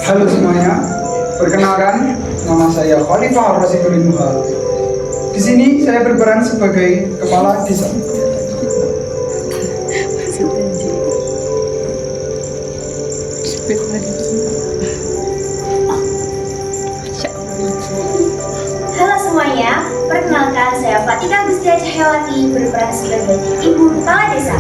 Halo semuanya, perkenalkan nama saya Khalifah Rasidul Muha. Di sini saya berperan sebagai kepala desa. Halo semuanya, perkenalkan saya Fatika Gustia Cahyawati berperan sebagai ibu kepala desa.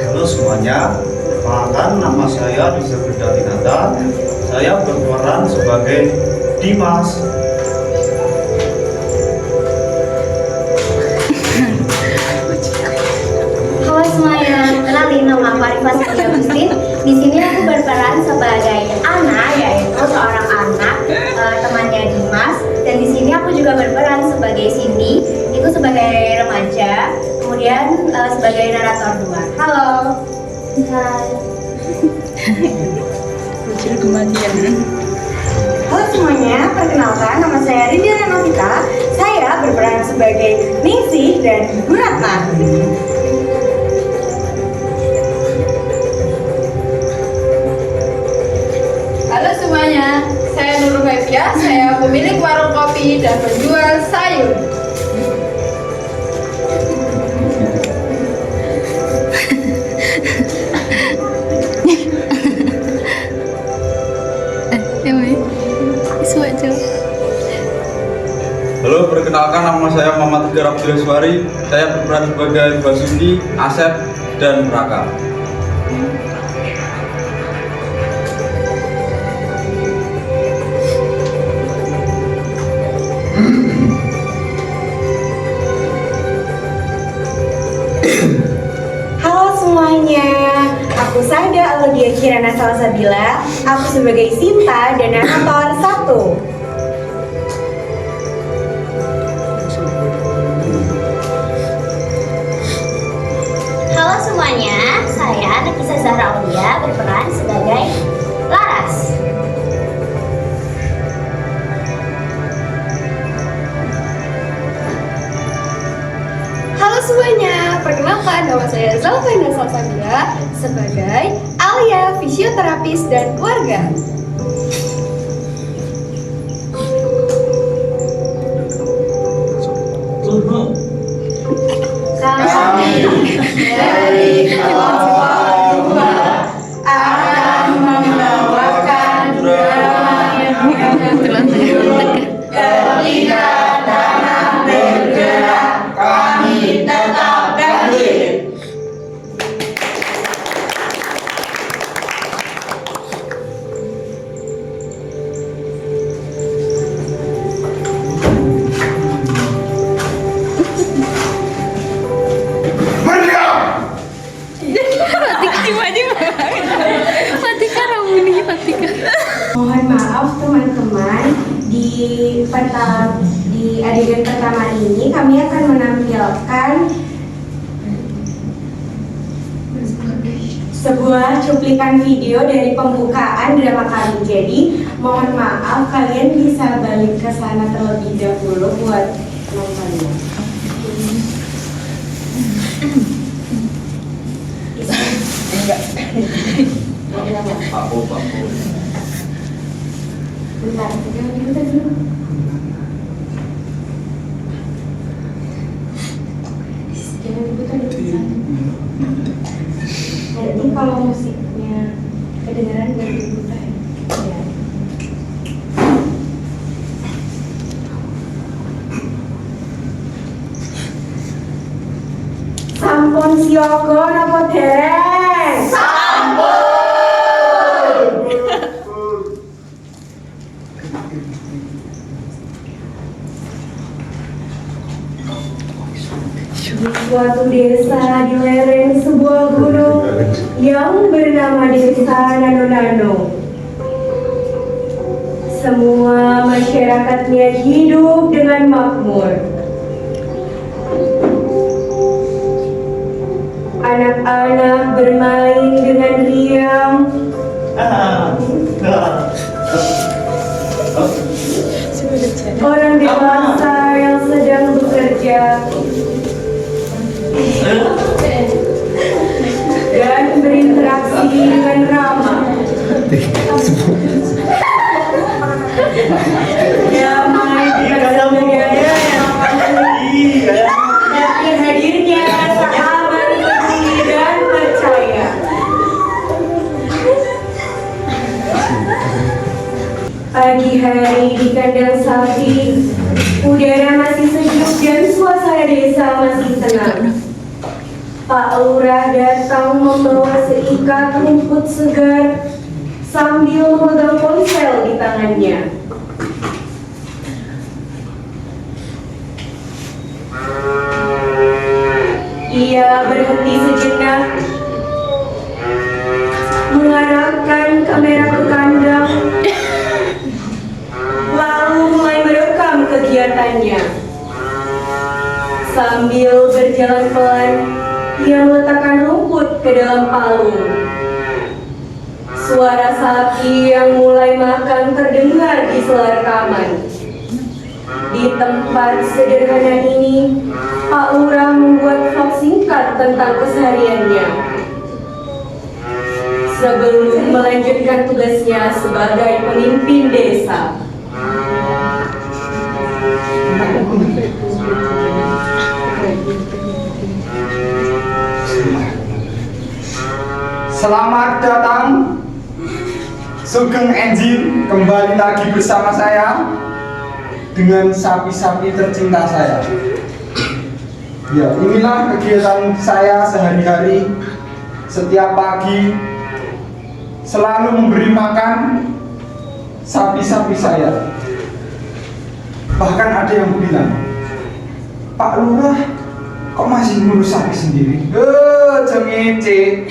Halo semuanya, perkenalkan nama saya Rizal Dinata. Saya berperan sebagai Dimas. Halo semuanya, kenalin nama aku Arifah Siti Agustin. Di sini aku berperan sebagai Ana, yaitu seorang anak temannya Dimas. Dan di sini aku juga berperan sebagai Cindy, itu sebagai remaja, kemudian sebagai narator 2. Halo. Hai. Halo semuanya, perkenalkan nama saya Rindiana Novita. Saya berperan sebagai Ningsih dan Bu Ratna. Halo semuanya, saya Nurul Hevia, saya pemilik warung kopi dan penjual sayur. Halo, perkenalkan nama saya Muhammad Tigar Abduleswari. Saya berperan sebagai Basuki, Asep, dan Raka. Halo semuanya, aku Sada Aulia Kirana Salsabila. Aku sebagai Sinta dan narator 1. Halo semuanya, saya Nakisa Zahra Aulia berperan sebagai Laras. Halo semuanya, perkenalkan nama saya Zalfina Salsabila sebagai Alia, fisioterapis dan keluarga. Kami dari kelompok 2 akan membawakan drama ketika tanah bergerak, kami tetap bangkit. Mohon maaf teman-teman, di adegan pertama ini kami akan menampilkan sebuah cuplikan video dari pembukaan drama kami. Jadi mohon maaf, kalian bisa balik ke sana terlebih dahulu buat nontonnya. Aku. Bentar, jangan diputar dulu. Jangan diputar dulu. Nanti kalau musiknya kedengaran baru diputar. Ya. Sampun sioko napa dereng? Di suatu desa di lereng sebuah gunung yang bernama Desa Nano-Nano. Semua masyarakatnya hidup dengan makmur. Anak-anak bermain dengan riang. Orang dewasa dengan Rama. Damai tapi hadirnya rasa aman, peduli, dan percaya. Pagi hari di kandang sapi, udara masih sejuk dan suasana desa masih tenang. Pak Lurah datang membawa seikat rumput segar sambil memegang ponsel di tangannya. Ia berhenti sejenak, mengarahkan kamera ke kandang, lalu mulai merekam kegiatannya. Sambil berjalan pelan, ia meletakkan rumput ke dalam palung. Suara sapi yang mulai makan terdengar di sela rekaman. Di tempat sederhana ini, Pak Lurah membuat vlog singkat tentang kesehariannya sebelum melanjutkan tugasnya sebagai pemimpin desa. Selamat datang Sugeng Engine kembali lagi bersama saya dengan sapi-sapi tercinta saya. Ya, inilah kegiatan saya sehari-hari. Setiap pagi selalu memberi makan sapi-sapi saya. Bahkan ada yang bilang, Pak Lurah kok masih ngurus sapi sendiri? Cengece,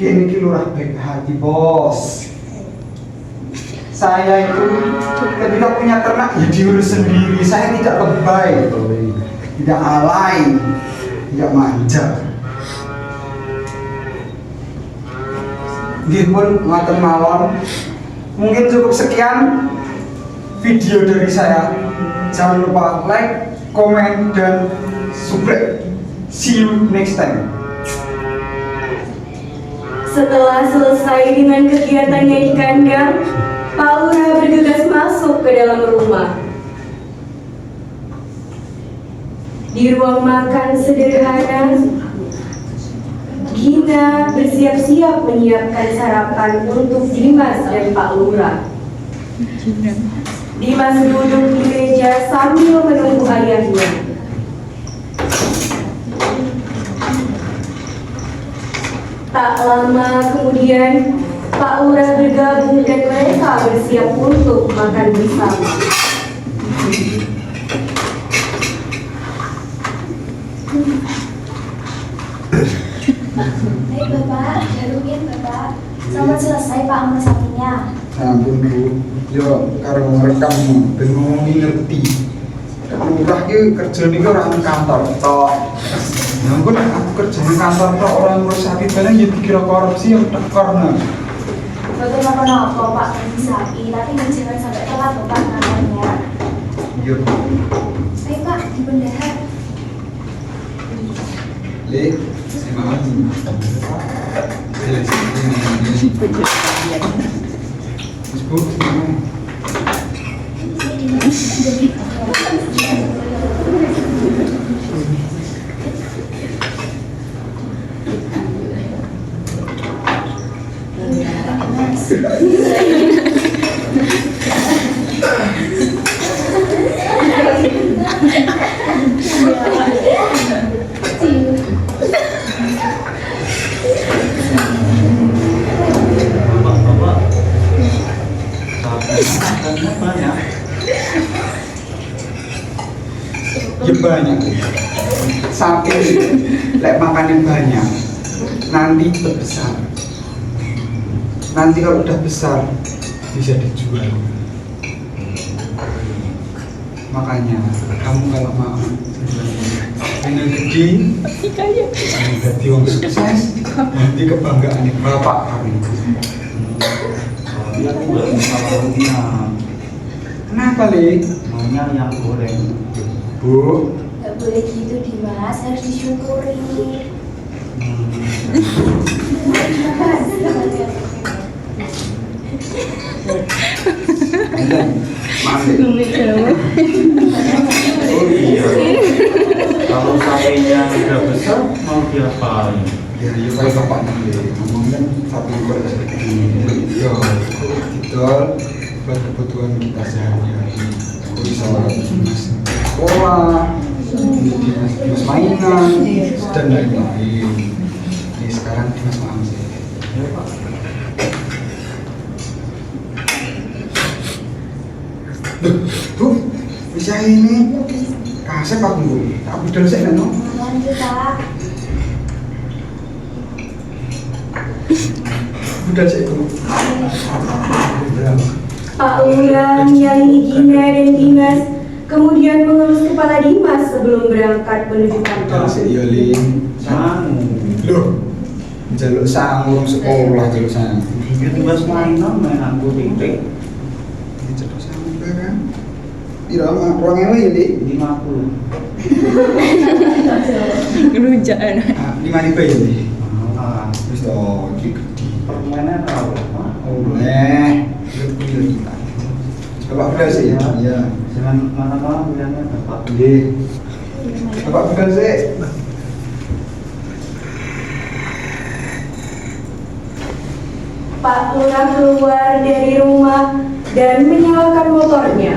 gini Lurah baik hati bos. Saya itu ketika punya ternak ya diurus sendiri. Saya tidak lebay, tidak alay, tidak manja. Nggih pun ngaten mawon. Mungkin cukup sekian video dari saya. Jangan lupa like, comment, dan subscribe. See you next time. Setelah selesai dengan kegiatannya di kandang, Pak Lurah bergegas masuk ke dalam rumah. Di ruang makan sederhana, Gina bersiap-siap menyiapkan sarapan untuk Dimas dan Pak Lurah. Dimas duduk di meja sambil menunggu ayahnya. Tak lama kemudian, Pak Lurah bergabung dan mereka bersiap untuk makan bersama. Baik Bapak, jarumin Bapak. Selamat selesai Pak ngurus sapinya. Ampun Bu, yo karo ngerekam ben ngomongi ngerti. Lurah ki kerjane ki ora nang kantor tok. Ya engko nek aku kerja nang kantor tok ora ngurus sapi barang ya dikira korupsi yang tekor nah. Betul apa Pak ngurus sapi, tapi jangan sampai telat Bapak ngantarnya. Yo. Baik Pak, di bendahar. Le, terima Bapak-bapak, sapi banyak. Ya banyak. Sapi lek makannya banyak, nanti besar. Nanti kalau udah besar bisa dijual. Makanya kamu kalau mau dengan gede, kamu jadi orang sukses, nanti kebanggaan bapak kami. Dia tidak bisa lauknya, Kenapa Le? maunya yang goreng. Bu, Gak boleh gitu Dimas, harus disyukuri. Oh iya. Kalau sapinya udah besar mau diapain? Ya kayak bapak nanti ngomongnya satu beras ya kita buat kebutuhan kita sehari-hari bisa sekolah dinas mainan dan lain-lain. Ini sekarang dinas makan sih. Tuh, bisa ini kasih pak Bu, tak budal saya no. Lanjut Pak. Budal saya itu. Pak Lurah menyalin Gina dan Dimas, kemudian mengelus kepala Dimas sebelum berangkat menuju kantor. Kasih Yolin. Sangu. Loh, jaluk sangu sekolah jaluk sangu. Ya tugas mainan aku titik. Jaluk sangu kan? Tidak mah ruangnya ini. 50. Ngerujaan. Lima ribu ini. Ah, Terus oh, gede. permainan apa? Oleh. Kita. Bapak budal sih ya. Iya. Jangan mana-mana bilangnya dapat. Iya. Bapak budal sih. Pak Lurah keluar dari rumah dan menyalakan motornya.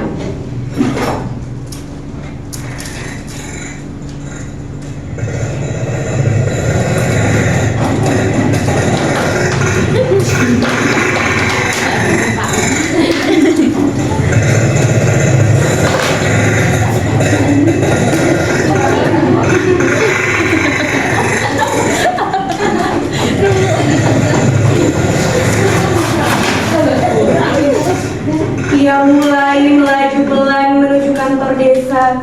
Ia mulai melaju pelan menuju kantor desa.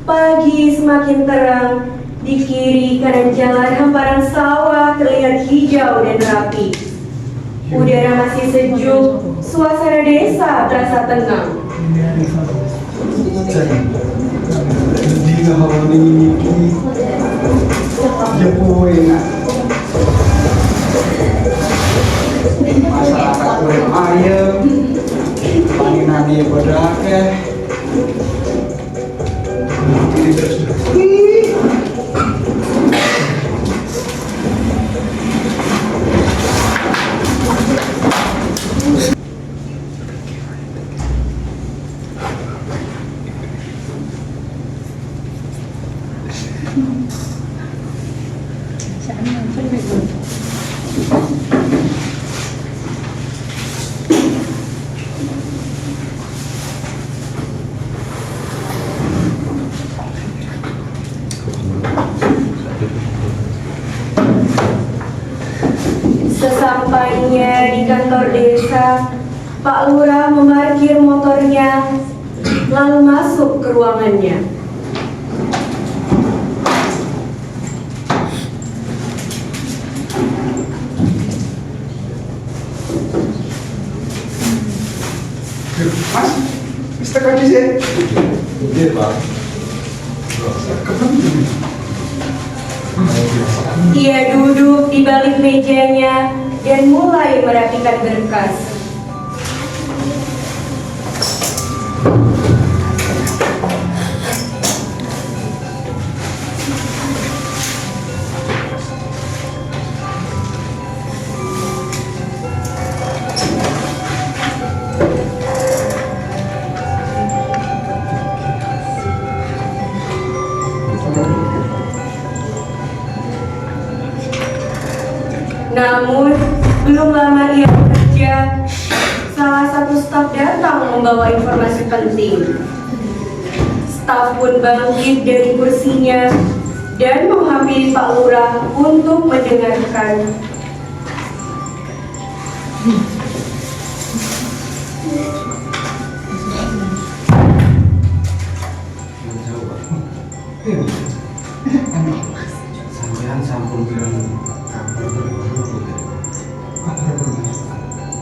Pagi semakin terang. Di kiri kanan jalan hamparan sawah terlihat hijau dan rapi. Udara masih sejuk, suasana desa terasa tenang. Di hawa ini. Ya enak. Masyarakat kurang ayam. Paninane pada akeh. Ini terus. Sesampainya di kantor desa, Pak Lurah memarkir motornya, lalu masuk ke ruangannya. Mas, Mister Kadi sih. Iya Pak. Ia duduk di balik mejanya dan mulai merapikan berkas. Namun, belum lama ia bekerja, salah satu staf datang membawa informasi penting. Staf pun bangkit dari kursinya dan menghampiri Pak Lurah untuk mendengarkan. Sampean sampun bilang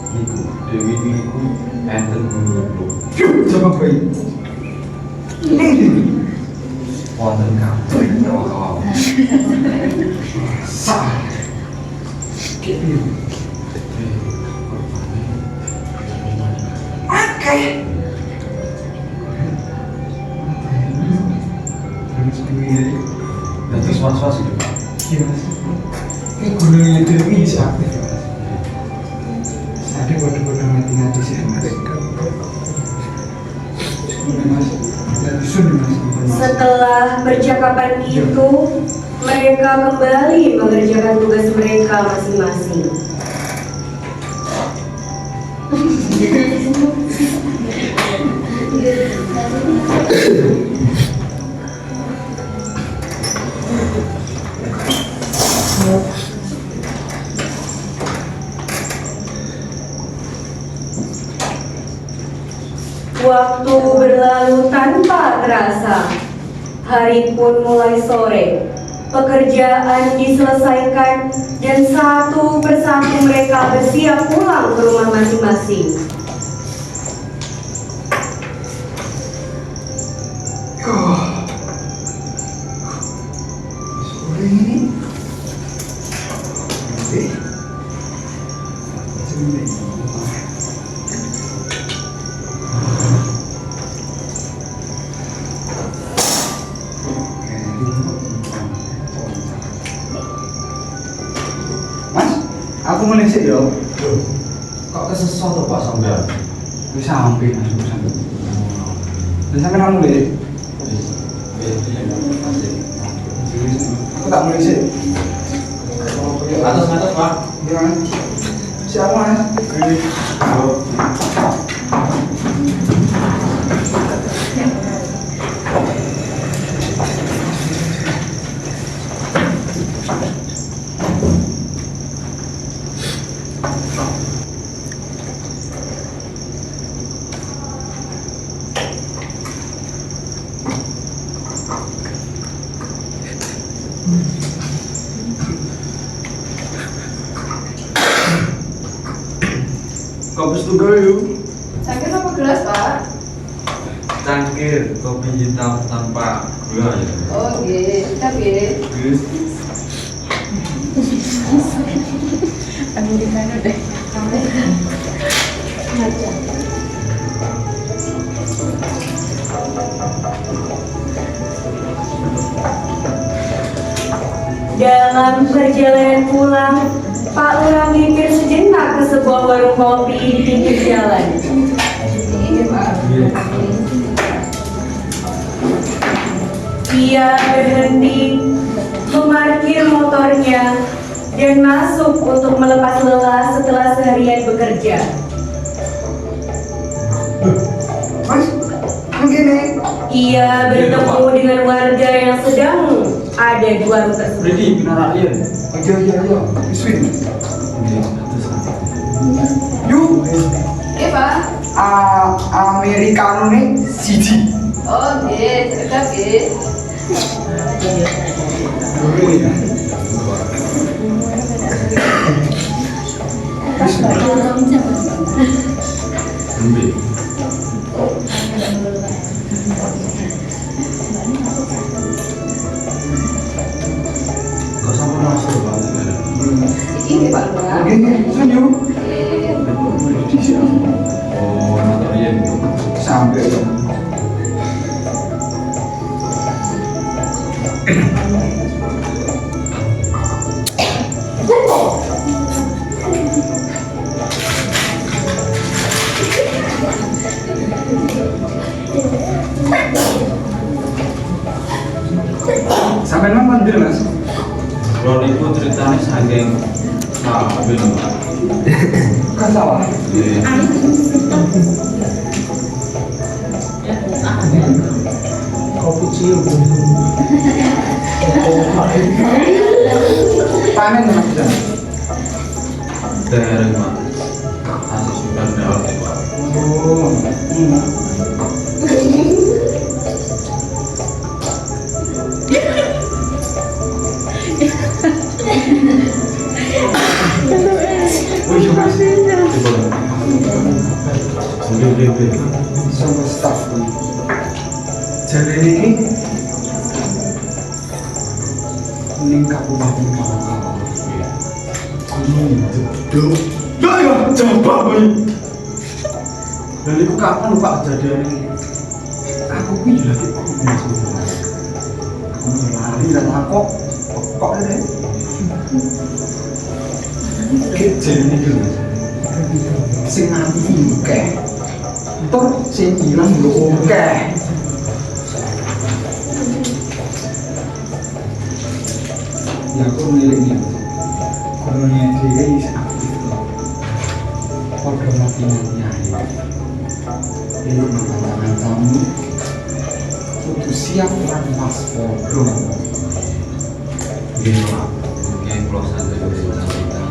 iku Dewi niku enten guru. Coba bayi. Ini. Wonten kabeh kawan. Sah. Oke. Nanti was-was gitu. Iya mas. Ini gunungnya itu ini siapa? Ada bodoh-bodoh mati-mati sih mas. Mas, dari sini mas. Setelah percakapan itu, mereka kembali mengerjakan tugas mereka masing-masing. Waktu berlalu tanpa terasa. Hari pun mulai sore. Pekerjaan diselesaikan dan satu persatu mereka bersiap pulang ke rumah masing-masing. Sore ini. Mas, aku menisik ya. Kok kesesat tuh Pak sampean? Wis sampai mas, wis sampai. Dan sampai nang mulai. Aku tak menisik. Atas Pak. Ya. Siapa mas? Kopi juga yuk. Cangkir sama gelas, Pak? Cangkir kopi hitam tanpa gula ya. Oh, gitu. Tapi Americano deh. Dalam perjalanan pulang, Pak Lurah mampir sejenak ke sebuah warung kopi di pinggir jalan. ini, Pak. Ia berhenti, memarkir motornya, dan masuk untuk melepas lelah setelah seharian bekerja. Mas, begini. Ia bertemu dengan warga yang sedang ada di warung tersebut. Brady, benar alien. Iya. Biswin. Yuk. Iya, Pak. Americano nih siji. Oh, gitu. Tapi Ambil. Kok sampai masuk Pak? ini, Pak Lurah. Begini, senyum. Oh, motor iya gitu. Sampai. Sampai nang mandir mas. Kalau itu ceritanya saking sabil Pak. Kan salah. Iya. Kopi cium. Panen mas bisa. Dereng Pak. Asik sudah lewat ya Pak. Oh. Oh iya mas. Coba. Sama staff. Jadi ini mending kabupaten Bangka. Jeduk. Lah ya coba boy. Lah iku kapan Pak kejadiane? Aku kuwi lagi kok masuk. Aku lari dan kok ada. Kejadian iki lho. Sing mati akeh. Entar sing ilang lho akeh. Ya aku miliknya. Koronnya dia aktif loh. Kode mati-matinya ya. Ini mengatakan kamu kudu siap orang paspor dong. Gini Pak, mungkin kalau saya dari cerita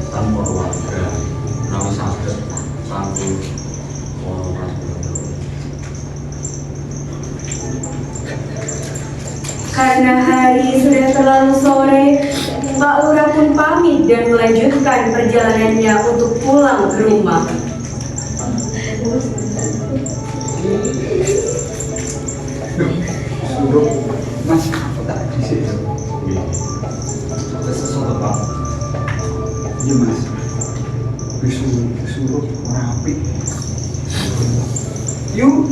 tanpa warga, nama sakit, sanggup, orang Karena hari sudah terlalu sore, Pak Lurah pun pamit dan melanjutkan perjalanannya untuk pulang ke rumah. Suruh mas aku tak di sini. ada sesuatu Pak. Iya mas. Disuruh rapi. Yuk,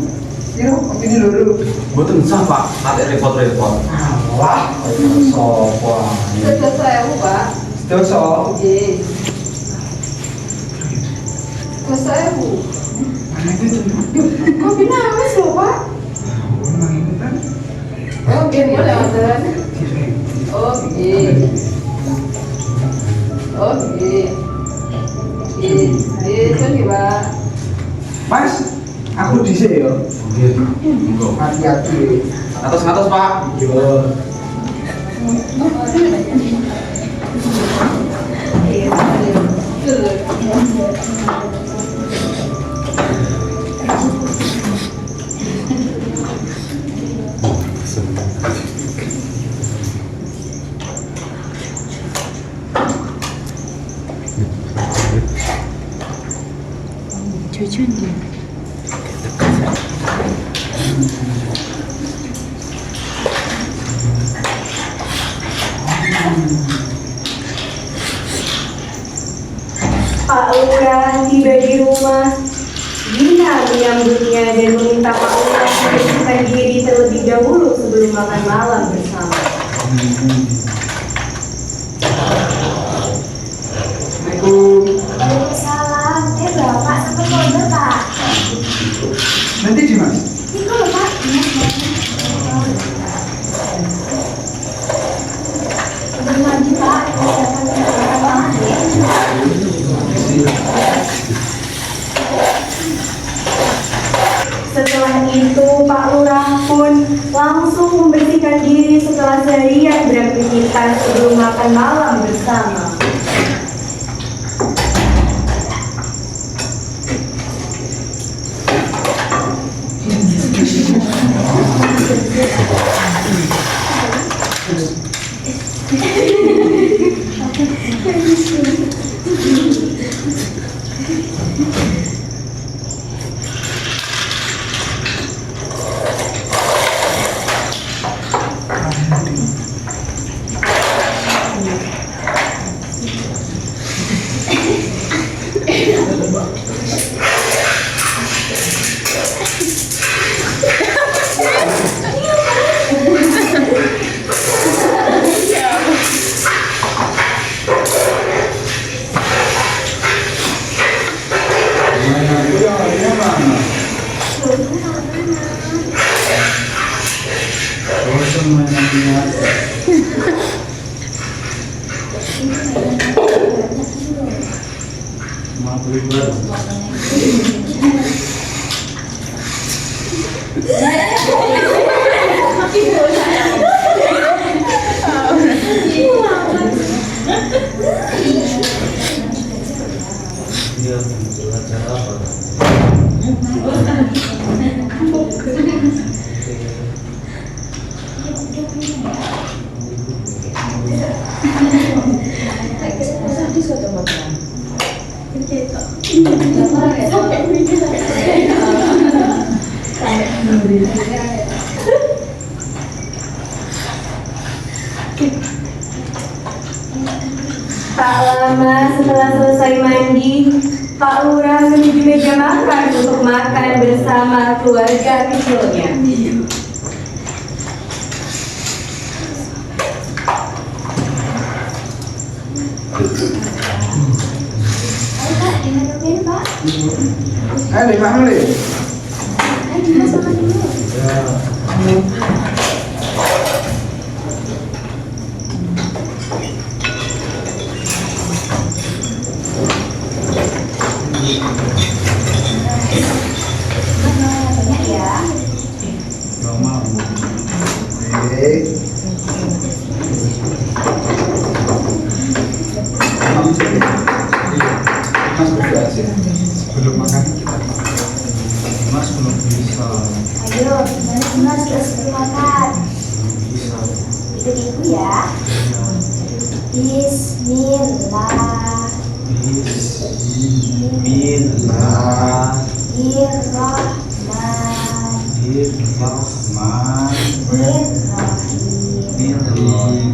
ini dulu. Betul sah Pak, nanti repot-repot. Wah, sopo. Sudah saya Pak. Dosa. Oke. Sudah saya Bu. Mana itu? Kopi nangis loh Pak. Memang ini kan. Oke, boleh Mas. Oke. Oke. Itu Pak. Mas, aku di sini ya. Oke, enggak. Hati-hati. Atas Pak. Yo. Cucu dia. Pak Lurah tiba di rumah. Gina menyambutnya dan meminta Pak Lurah membersihkan diri terlebih dahulu sebelum makan malam bersama. Assalamualaikum. Waalaikumsalam. Bapak sampai keluar Pak. Nanti di mas. Itu loh Pak. Udah mandi Pak. Setelah itu Pak Lurah pun langsung membersihkan diri setelah seharian beraktivitas sebelum makan malam bersama. Tak lama setelah selesai mandi, Pak Lurah menuju meja makan untuk makan bersama keluarga kecilnya. Ayo Pak, diminum Pak. Ayo deh, makan deh. Ayo Dimas makan dulu. Banyak ya. Gak mau. Oke. Mas berdoa sih. Sebelum makan kita. Mas belum bisa. Ayo, Dimas sudah sebelum makan. Bisa. Ikut ibu ya. Bismillah. Bismillah. Bismillahirrahmanirrahim.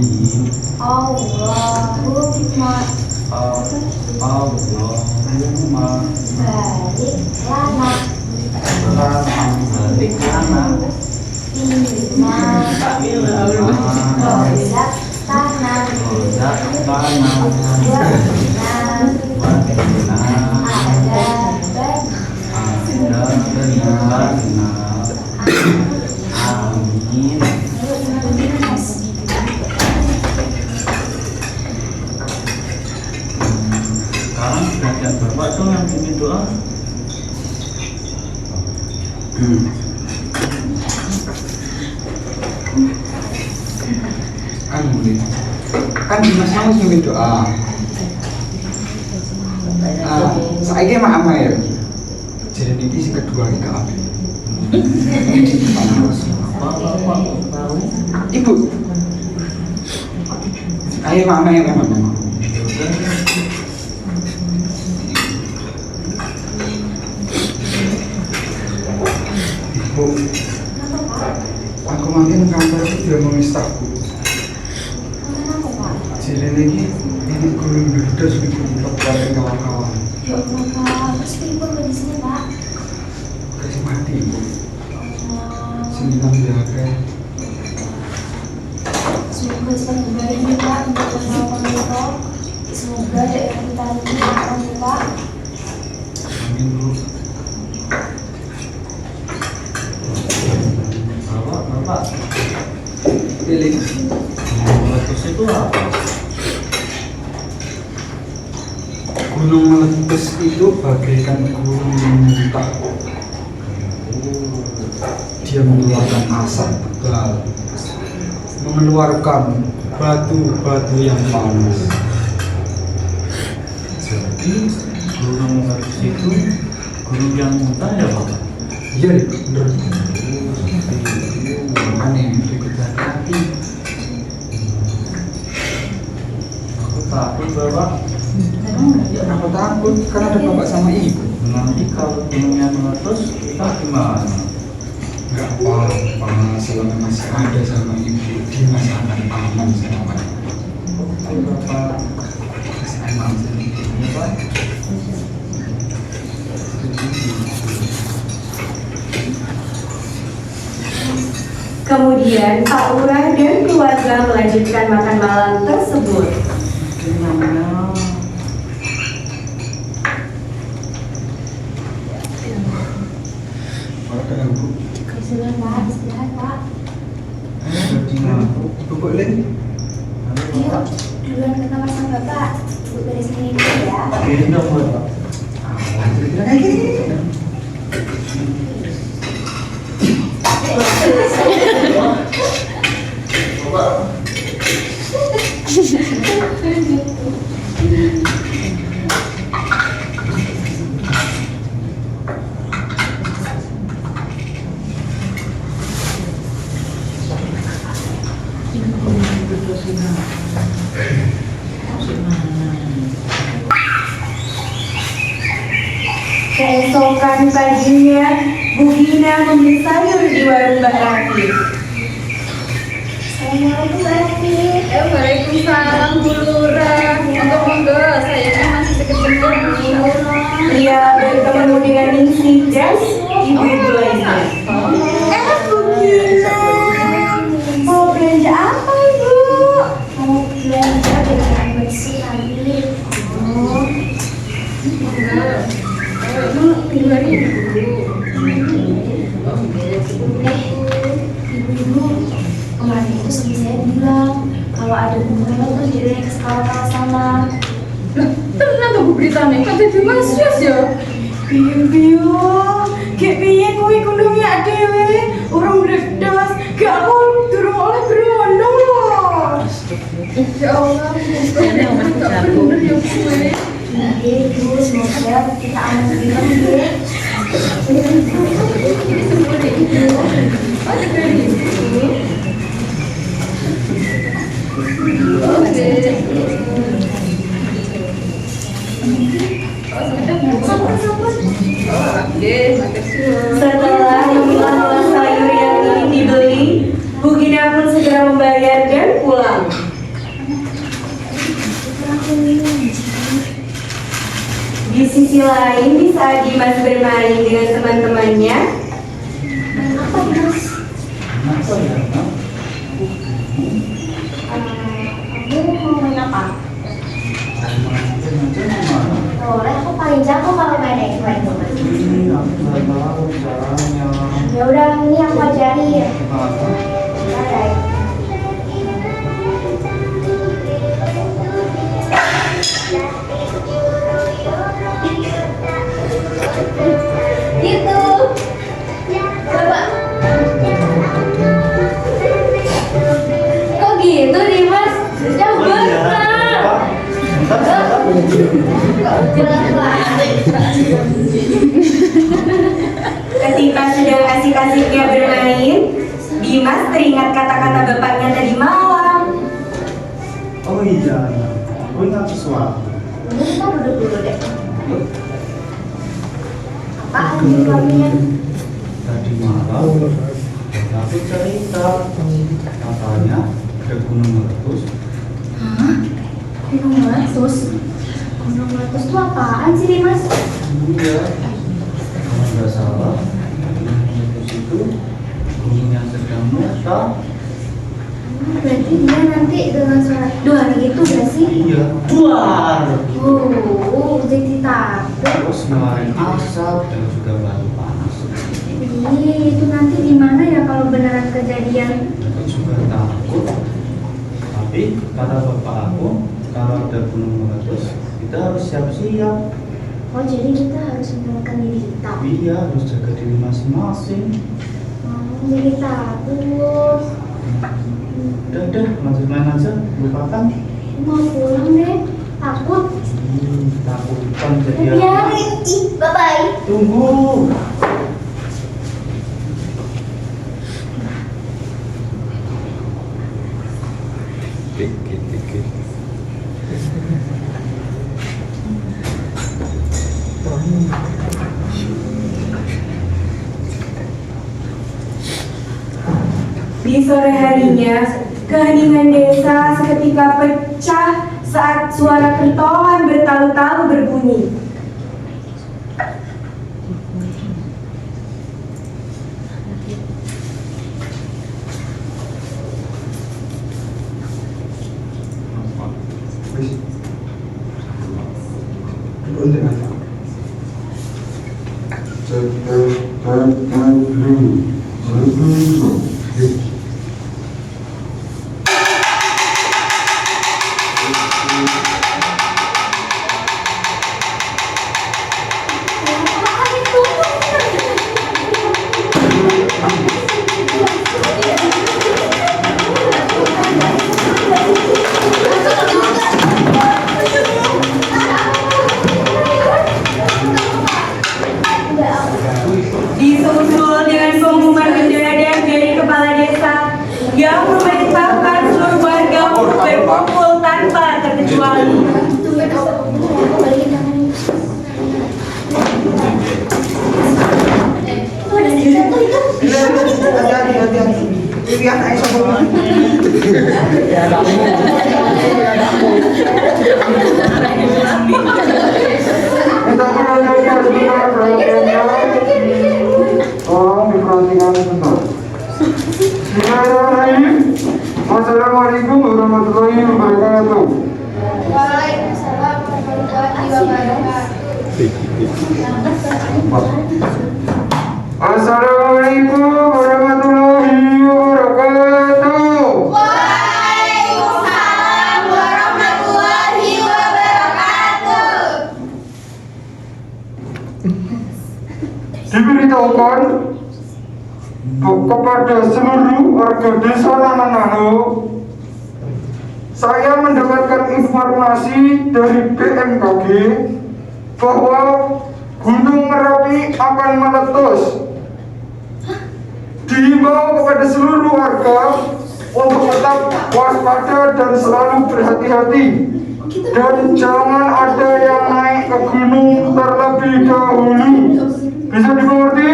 Allahumma Allahumma barik lana balik lana bima razaqtana rozaqtana wa qina ada benar. Amin. Sekarang bagian Bapak tuh yang bimbing doa. Kan boleh. Kan Dimas harus nyuruh doa. Saya mah ama ya. Jadi ini sing kedua ini apa? Bapak tahu. Ibu. Ayo mama ya mama. Ibu, aku makin kantor itu dia memisahku. Jadi lagi ini guru beda sudah berubah dari kawan-kawan. Ya Allah Pak, terus ibu di sini Pak. Kasih mati ibu. Sembilan jaga. Semoga cepat kembali nih Pak untuk persoalan itu. Semoga daerah kita ini aman nih Pak. Amin bu. Bapak. Pilih. Meletus itu apa? Gunung meletus itu bagaikan gunung muntah. Dia mengeluarkan asap tebal, mengeluarkan batu-batu yang panas. Jadi gunung meletus itu gunung yang muntah ya Bapak? Iya deh, bener. Makanya berikut hati. Aku takut Bapak. Kenapa takut? Kan ada bapak sama ibu. Nanti kalau gunungnya meletus kita gimana? Gak apa-apa, selama masih ada sama ibu, dia masih akan aman selamanya. Ayo Bapak. Masih aman. Iya Pak. Kemudian Pak Lurah dan keluarga melanjutkan makan malam tersebut. Namanya Makan ibu. Bismillah Pak, istirahat Pak. Ibu boleh? Ayo, duluan ke kamar sama Bapak. Ibu beresin ini dulu ya. Ini dong Bapak. Keesokan paginya, Bu Gina membeli sayur di warung Mbak Rati. Assalamualaikum Mbak Rati. Waalaikumsalam Bu Lurah. Monggo-monggo saya Ia bertemu dengan Ningsih dan ibu-ibu lainnya. Mau belanja apa ibu? Mau belanja dengan bersih lagi. Ibu-ibu, kemarin itu suami saya bilang kalau ada bunga terus jadi ke sekolah sana. Tenang tuh beritanya, kan jadi manusia ya. Biu, kayak piye kowe kundungnya dhewe, urung meledos, gak aku durung oleh berondong loh. Ya Allah, gak bener ya gue. Iya ibu, semoga kita aman juga ya. Setelah memilah sayur yang ingin dibeli, Bu Gina pun segera membayar dan pulang. Di sisi lain, di saat Dimas bermain dengan teman-temannya, Apa Mas? Kamu mau main apa? Boleh, aku paling jago kalau main X-Men tuh Mas. Ya udah, ini aku ajarin. Alright. Gitu. Coba. Kok gitu Dimas? Yang benar. ketika sedang asik-asiknya bermain, Dimas teringat kata-kata bapaknya tadi malam. Oh iya, aku ingat sesuatu. Ini kita duduk dulu deh. Apaan ini kamunya? Tadi malam aku cerita katanya ke Gunung Meletus. Hah? Gunung Meletus? Gunung Meletus itu apaan sih Dimas? Iya, kalau nggak salah Gunung Meletus itu gunung yang sedang meletus. Berarti dia nanti dengan suara duar gitu gak sih? Iya, duar. Jadi takut. Terus ngeluarin asap dan juga batu panas. Ih, itu nanti di mana ya kalau beneran kejadian? Aku juga takut. Tapi kata bapak aku, kalau ada gunung meletus, kita harus siap-siap. Oh, jadi kita harus menyelamatkan diri kita. Iya, harus jaga diri masing-masing. Oh, jadi takut. Udah, lanjut main aja, lupakan. Mau pulang deh, takut. Takutan jadi Biarin, ih, bye-bye. Tunggu. Di sore harinya, keheningan desa seketika pecah saat suara kentongan bertalu-talu berbunyi. Wis. Duduk dengan Disusul dengan pengumuman mendadak dari kepala desa yang memerintahkan seluruh warga untuk berkumpul tanpa terkecuali. Aku balikin tangannya. Tuh, ada satu itu. hati-hati. Ini anak sama. Kita perhatiannya. Tolong diperhatikan sebentar. Bismillahirrahmanirrahim. Assalamualaikum warahmatullahi wabarakatuh. Waalaikumsalam warahmatullahi wabarakatuh. Assalamualaikum warahmatullahi wabarakatuh. Waalaikumsalam warahmatullahi wabarakatuh. Diberitahukan kepada seluruh warga desa Nananano, saya mendapatkan informasi dari BMKG bahwa Gunung Merapi akan meletus. Dihimbau kepada seluruh warga untuk tetap waspada dan selalu berhati-hati, dan jangan ada yang naik ke gunung terlebih dahulu. Bisa dimengerti?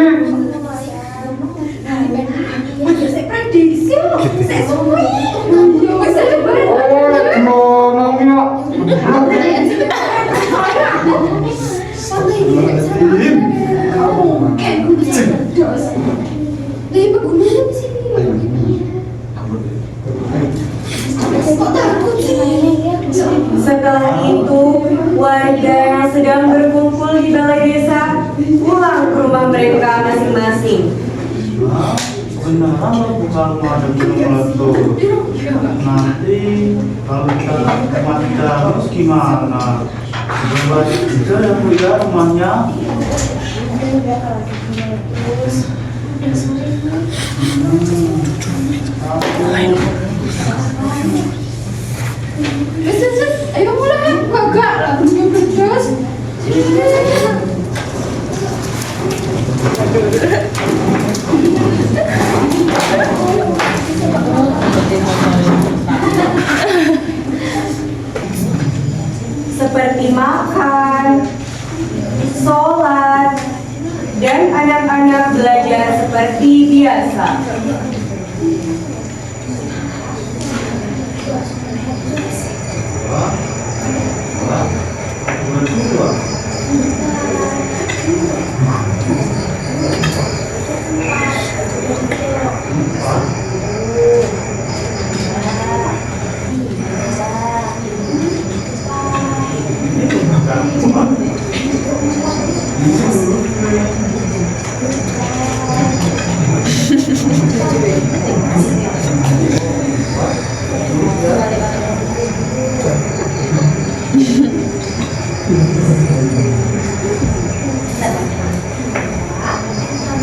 Setelah itu, warga yang sedang berkumpul di balai desa pulang ke rumah mereka masing-masing. Beneran loh bukan ada gunung meletus. Nanti kalau kita mati terus gimana? Berarti juga yang punya rumahnya. Ayo mulai, kagak lah, belum berjus. Seperti makan, sholat, dan anak-anak belajar seperti biasa.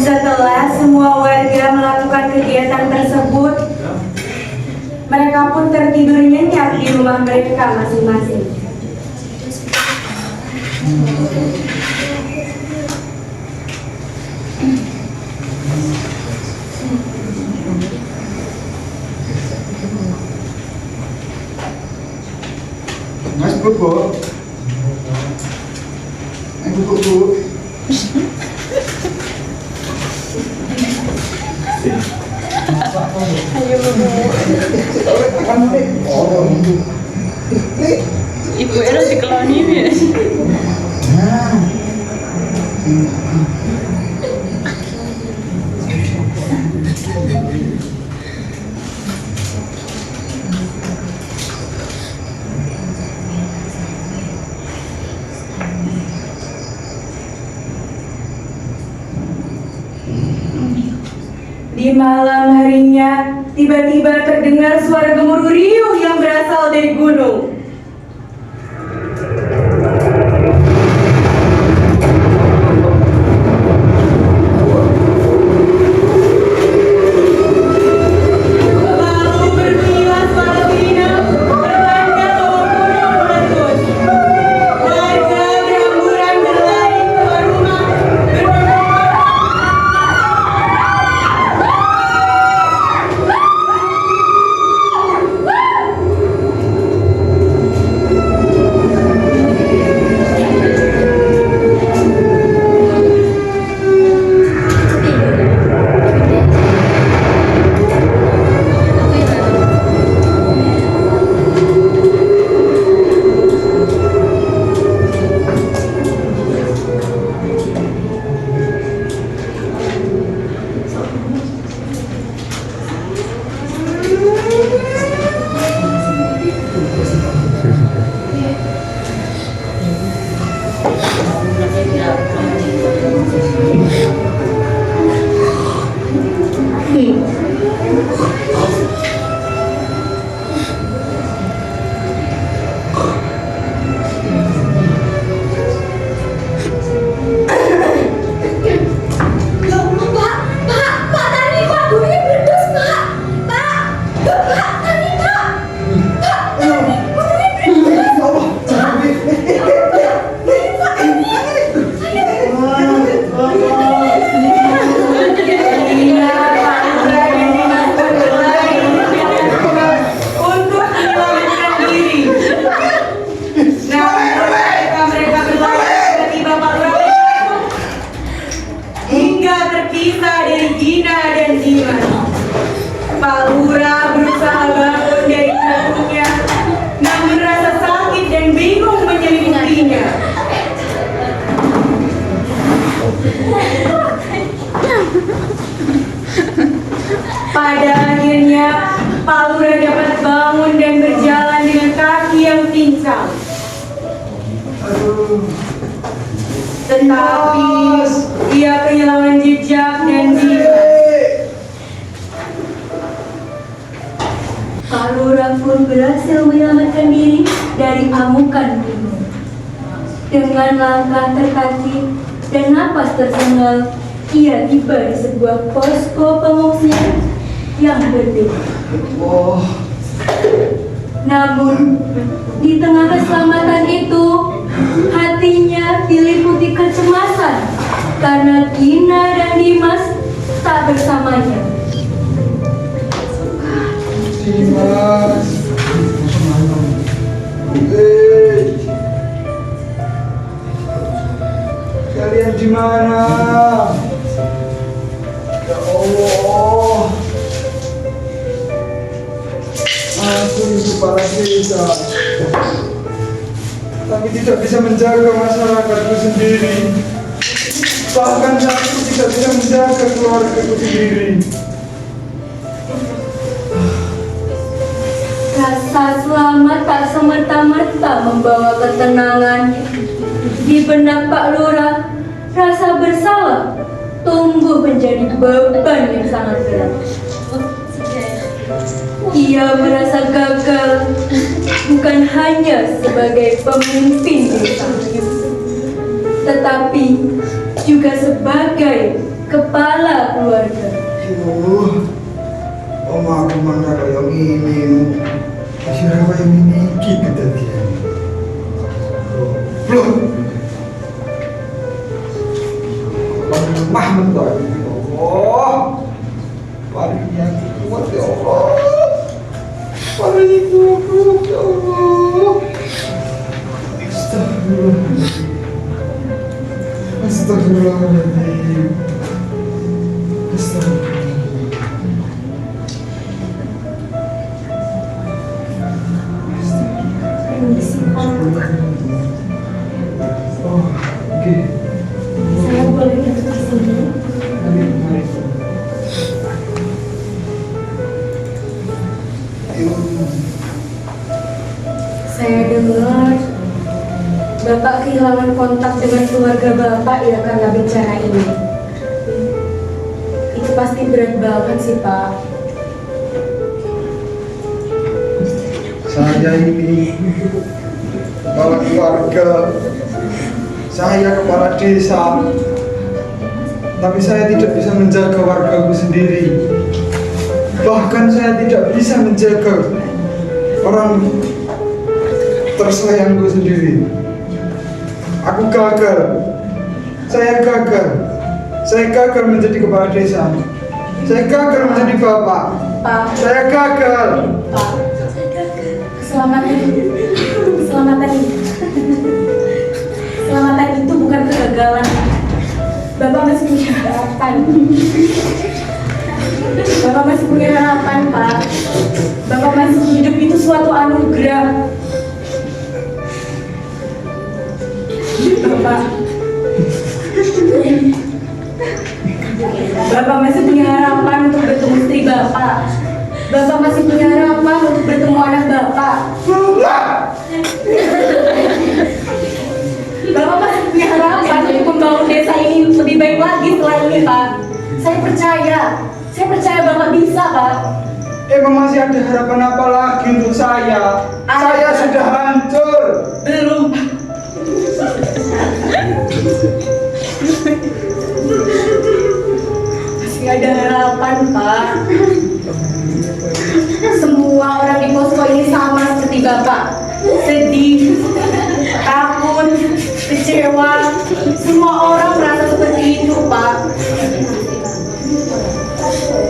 Setelah semua warga melakukan kegiatan tersebut, mereka pun tertidur nyenyak di rumah mereka masing-masing. Mas Bobo. Ayo Bobo. Ibu era dikeloni ya. Di malam harinya, tiba-tiba terdengar suara gemuruh riuh yang berasal dari gunung. Lalu berbunyilah suara sirine, bertanda bahwa gunung meletus. Warga berhamburan berlari keluar rumah, Pada akhirnya, Pak Lurah dapat bangun dan berjalan dengan kaki yang pincang. Tetapi, ia kehilangan jejak dan jiwa. Pak Lurah pun berhasil menyelamatkan diri dari amukan gunung. Dengan langkah terkaki dan napas tersengal, ia tiba di sebuah posko pengungsian yang berbeda. Namun, di tengah keselamatan itu, hatinya diliputi kecemasan karena Gina dan Dimas tak bersamanya. Dimas. Kalian di mana? Ya Allah. Aku ini kepala desa, tapi tidak bisa menjaga masyarakatku sendiri. Bahkan aku tidak bisa menjaga keluargaku sendiri. Rasa selamat tak semerta-merta membawa ketenangan. Di benak Pak Lurah, rasa bersalah tumbuh menjadi beban yang sangat berat. Ia merasa gagal bukan hanya sebagai pemimpin desa, tetapi juga sebagai kepala keluarga. Aku mana kayak ini, siapa yang ini kita dia. Belum. Mahmud tadi. Allah. Paling yang kuat ya Allah. Paling kuat ya Allah. Astagfirullahaladzim. Astagfirullahaladzim. Astagfirullahaladzim. Oh, oke. Saya boleh duduk di sini. Mari. Saya dengar Bapak kehilangan kontak dengan keluarga Bapak ya karena bencana ini. Itu pasti berat banget sih, Pak. Saya ini kepala keluarga, saya kepala desa, tapi saya tidak bisa menjaga wargaku sendiri. Bahkan saya tidak bisa menjaga orang tersayangku sendiri. Aku gagal. Saya gagal menjadi kepala desa. Saya gagal menjadi bapak. Pak. Saya gagal. Pak. Keselamatan itu bukan kegagalan. Bapak masih punya harapan. Bapak masih punya harapan, Pak. Bapak masih hidup itu suatu anugerah. Bapak masih punya harapan untuk bertemu istri Bapak. Bapak masih punya harapan untuk bertemu anak Bapak. Bapak masih punya harapan untuk membangun desa ini lebih baik lagi setelah ini, Pak. Saya percaya Bapak bisa, Pak. Emang masih ada harapan apa lagi untuk saya? Saya sudah hancur. Belum, Pak. Masih ada harapan, Pak. Semua orang di posko ini sama seperti Bapak. Sedih, takut, kecewa. Semua orang merasa seperti itu, Pak.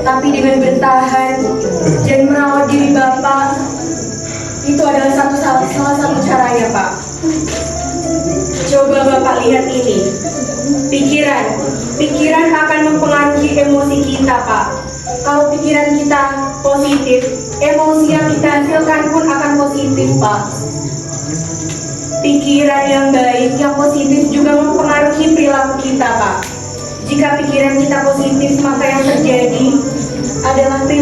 Tapi dengan bertahan dan merawat diri Bapak, itu adalah salah satu caranya, Pak. Coba Bapak lihat ini. Pikiran akan mempengaruhi emosi kita, Pak. Kalau pikiran kita positif, emosi yang kita hasilkan pun akan positif, Pak. Pikiran yang baik, yang positif juga mempengaruhi perilaku kita, Pak. Jika pikiran kita positif, maka yang terjadi adalah perilaku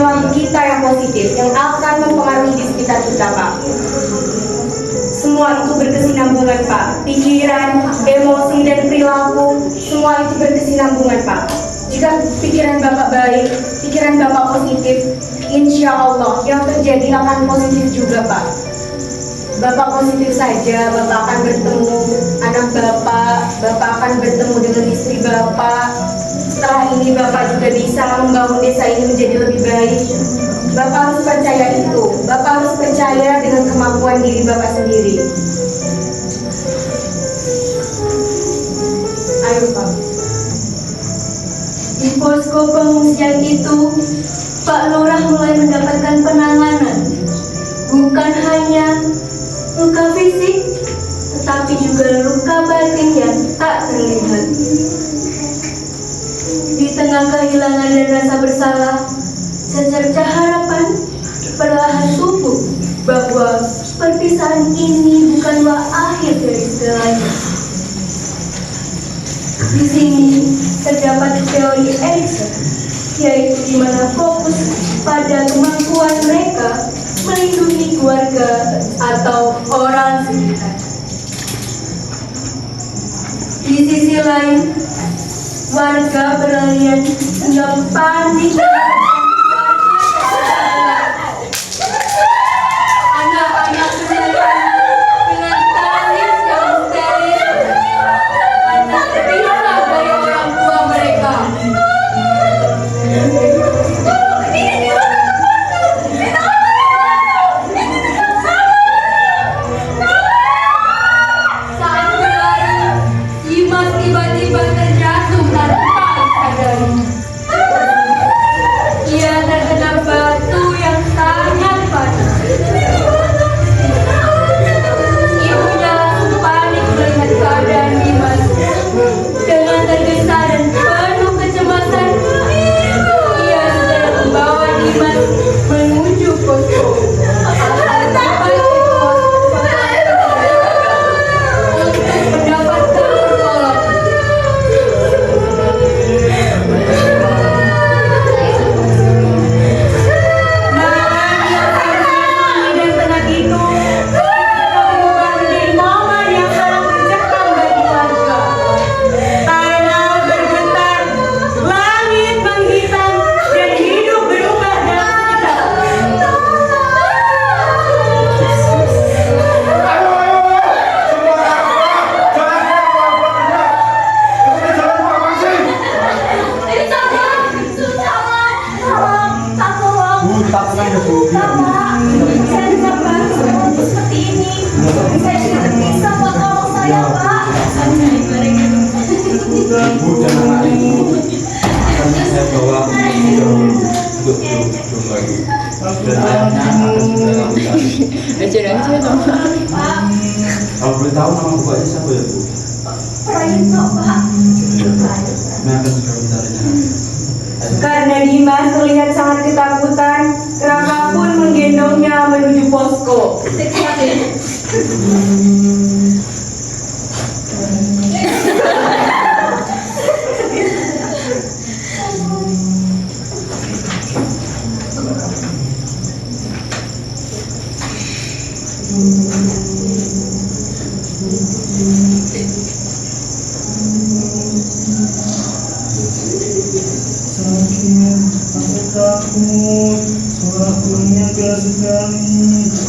berkesinambungan, Pak. Pikiran, emosi, dan perilaku, semua itu berkesinambungan, Pak. Jika pikiran Bapak baik, pikiran Bapak positif, insya Allah yang terjadi akan positif juga, Pak. Bapak positif saja, Bapak akan bertemu anak Bapak akan bertemu dengan istri Bapak. Setelah ini Bapak juga bisa membangun desa ini menjadi lebih baik. Bapak harus percaya itu. Bapak harus percaya dengan kemampuan diri Bapak sendiri. Ayo, Pak. Di posko pengungsian itu, Pak Lurah mulai mendapatkan penanganan. Bukan hanya luka fisik, tetapi juga luka batin yang tak terlihat. Di tengah kehilangan dan rasa bersalah, secercah harapan perlahan tumbuh bahwa perpisahan ini bukanlah akhir dari segalanya. Di sini terdapat teori Erikson, yaitu di mana fokus pada kemampuan mereka melindungi keluarga atau orang sekitar. Di sisi lain, warga berlarian hingga panik. Anak-anak berlarian dengan tangis yang steril karena terpisah dari orang tua mereka. Saat berlari, Dimas tiba-tiba terjatuh tanpa disadari. Ia terkena batu yang sangat panas. Ibunya langsung panik melihat keadaan Dimas. Dengan tergesa dan penuh kecemasan, ia segera membawa Dimas menuju posko. Untuk mendapatkan pertolongan. Dan tenang itu berubah menjadi momen yang sangat mencekam bagi warga. Tanah bergetar, langit menghitam, dan hidup berubah dalam sekejap. Saya bawa untuk lagi. Dan ayahnya akan segera kembali. Ajar aja dong. Kalau boleh tahu nama bapaknya siapa ya, Bu? Nah, akan segera mencarinya. Karena Dimas terlihat sangat ketakutan, Raka pun menggendongnya menuju posko.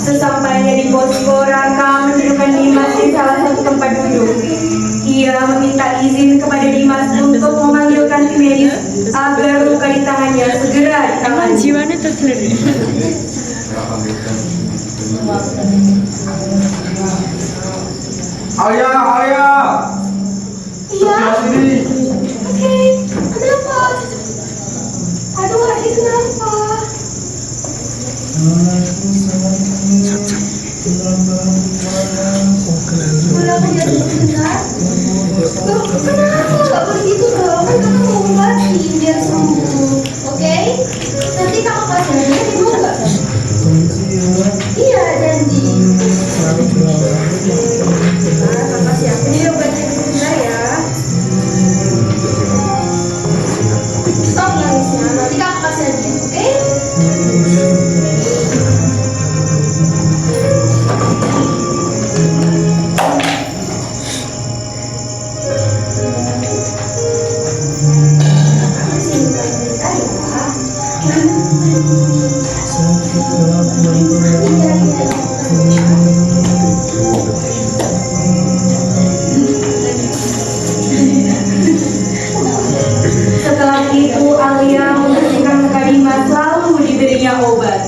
Sesampainya di posko, Raka menunjukkan Dimas di salah satu tempat duduk. Ia meminta izin kepada Dimas untuk memanggilkan tim medis agar luka di tangannya segera ditangani. Jiwanya terkeliru. Alia. Iya. Sebelah sini. Oke, kenapa? Aduh, adik kenapa? Kenapa jadi sebentar? Loh, kenapa nggak begitu dong? Kan kamu mau obatin biar sembuh, oke? Nanti kakak kasih aja, mau nggak? Iya, janji. Nah, kakak siapin ya obatnya sebentar ya. Stop nangisnya, nanti kakak kasih aja, oke? Setelah itu Alia membersihkan muka Dimas lalu diberinya obat.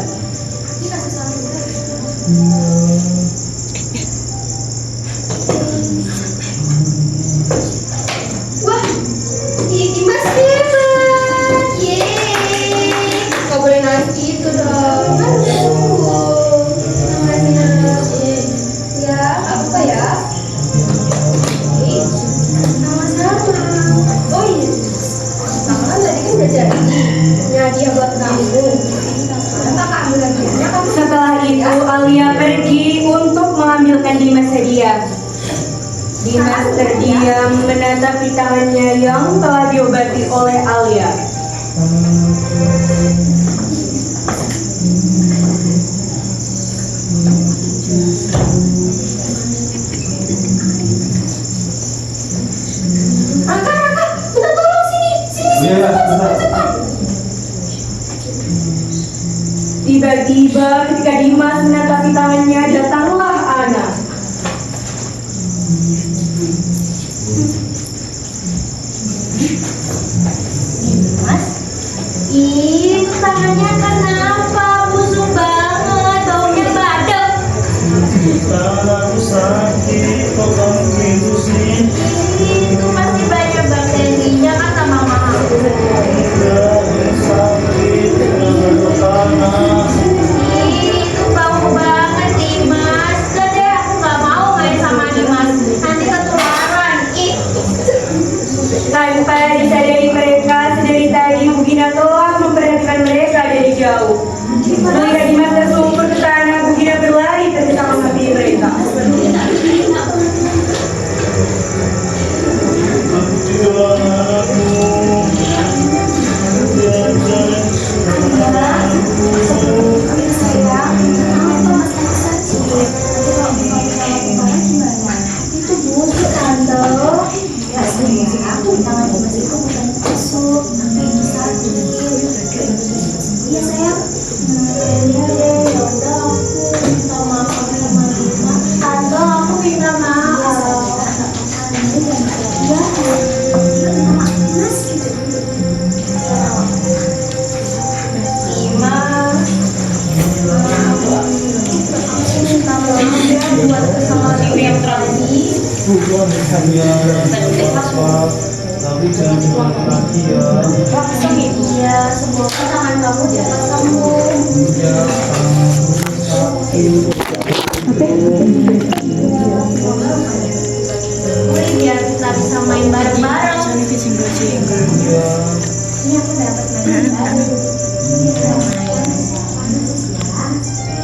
Wah, Dimas hebat. Yeay. Gak boleh nangis gitu dong. Ya, apa ya? Sama-sama. Oh iya. Sama tadi kan udah janji. Hadiah buat kamu. Masa kamu hadiahnya kamu. Setelah itu Alia pergi untuk mengambilkan Dimas hadiah. Dimas terdiam menatapi tangannya yang telah diobati oleh Alia. Raka, minta tolong sini. Iya, bentar. Tiba-tiba ketika Dimas menatapi tangannya, datanglah Ana. Dimas, ih, tangannya kenapa? Busuk banget, baunya badek. Tangan aku sakit, kok kamu gitu sih? Itu pasti banyak bakterinya kan sama mama. Enggak, ini sakit, kenapa panas? Itu bau banget Dimas. Udah deh, aku nggak mau main sama Dimas. Nanti ketularan. Ih. Tanpa disadari mereka, sedari tadi Bugina telah memperhatikan mereka dari jauh. Melihat Dimas tersungkur ke tanah, Bugina berlari terdesak menghampiri mereka. Aku juga anakmu. Itu busuk tante. Ya sayang, tangan Dimas itu bukan busuk, tapi ini sakit. Iya sayang. Iya deh, yaudah aku minta maaf sama Dimas. Tante, aku minta maaf. Iya. Dimas gitu. Dimas. Aku minta maaf ya buat kesalahan yang tadi. Bukan kalian apa, tapi jangan diulang lagi ya. Iya, semoga tangan kamu cepat sembuh. Ya, sakit. Boleh biar kita bisa main bareng-bareng. Ya. Ini aku dapat main bareng.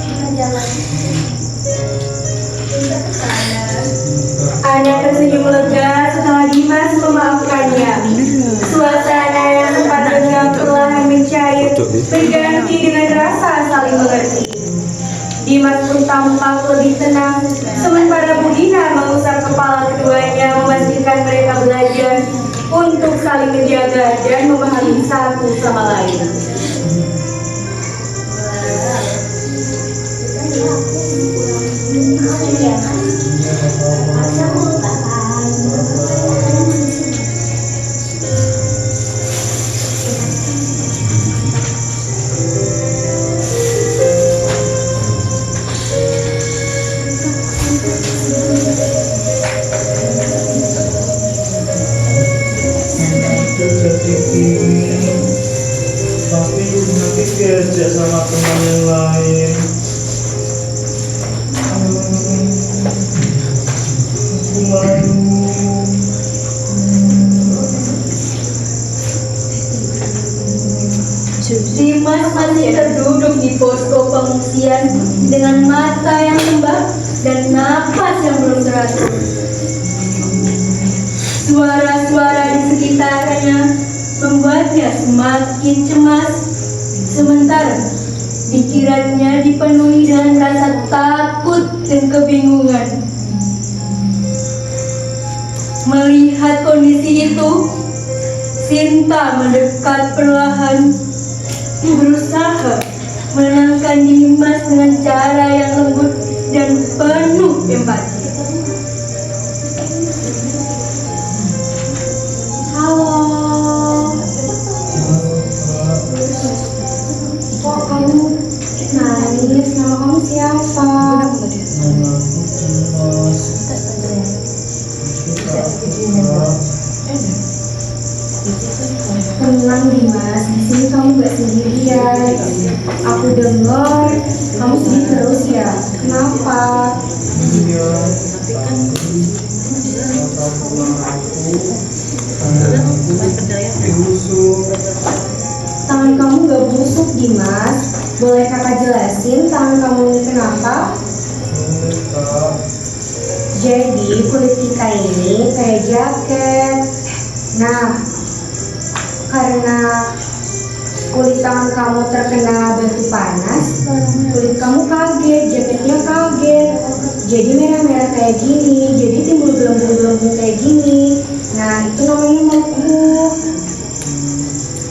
Kita jalan. Kita ke sana. Ana tersenyum lega setelah Dimas memaafkannya. Suasana yang sempat tegang perlahan mencair, berganti dengan rasa saling mengerti. Dimas pun tampak lebih tenang, sementara Bugina mengusap kepala keduanya memastikan mereka belajar untuk saling menjaga dan memahami satu sama lain. Tapi nanti diajak sama teman yang lain. Aku malu. Dimas masih terduduk di posko pengungsian dengan mata yang lembab dan napas yang belum teratur. Suara-suara di sekitarnya membuatnya semakin cemas, sementara pikirannya dipenuhi dengan rasa takut dan kebingungan. Melihat kondisi itu, Sinta mendekat perlahan berusaha menenangkan Dimas dengan cara yang lembut dan penuh empati. Halo. Kok kamu nangis? Nama kamu siapa? Tenang Dimas, di sini kamu gak sendirian. Aku dengar kamu sedih terus ya. Kenapa? Tangan kamu gak busuk Dimas. Boleh kakak jelasin tangan kamu ini kenapa? Jadi kulit kita ini kayak jaket. Nah, karena kulit tangan kamu terkena batu panas, kulit kamu kaget, jaketnya kaget. Jadi merah-merah kayak gini, jadi timbul gelembung-gelembung kayak gini. Nah, itu namanya melepuh.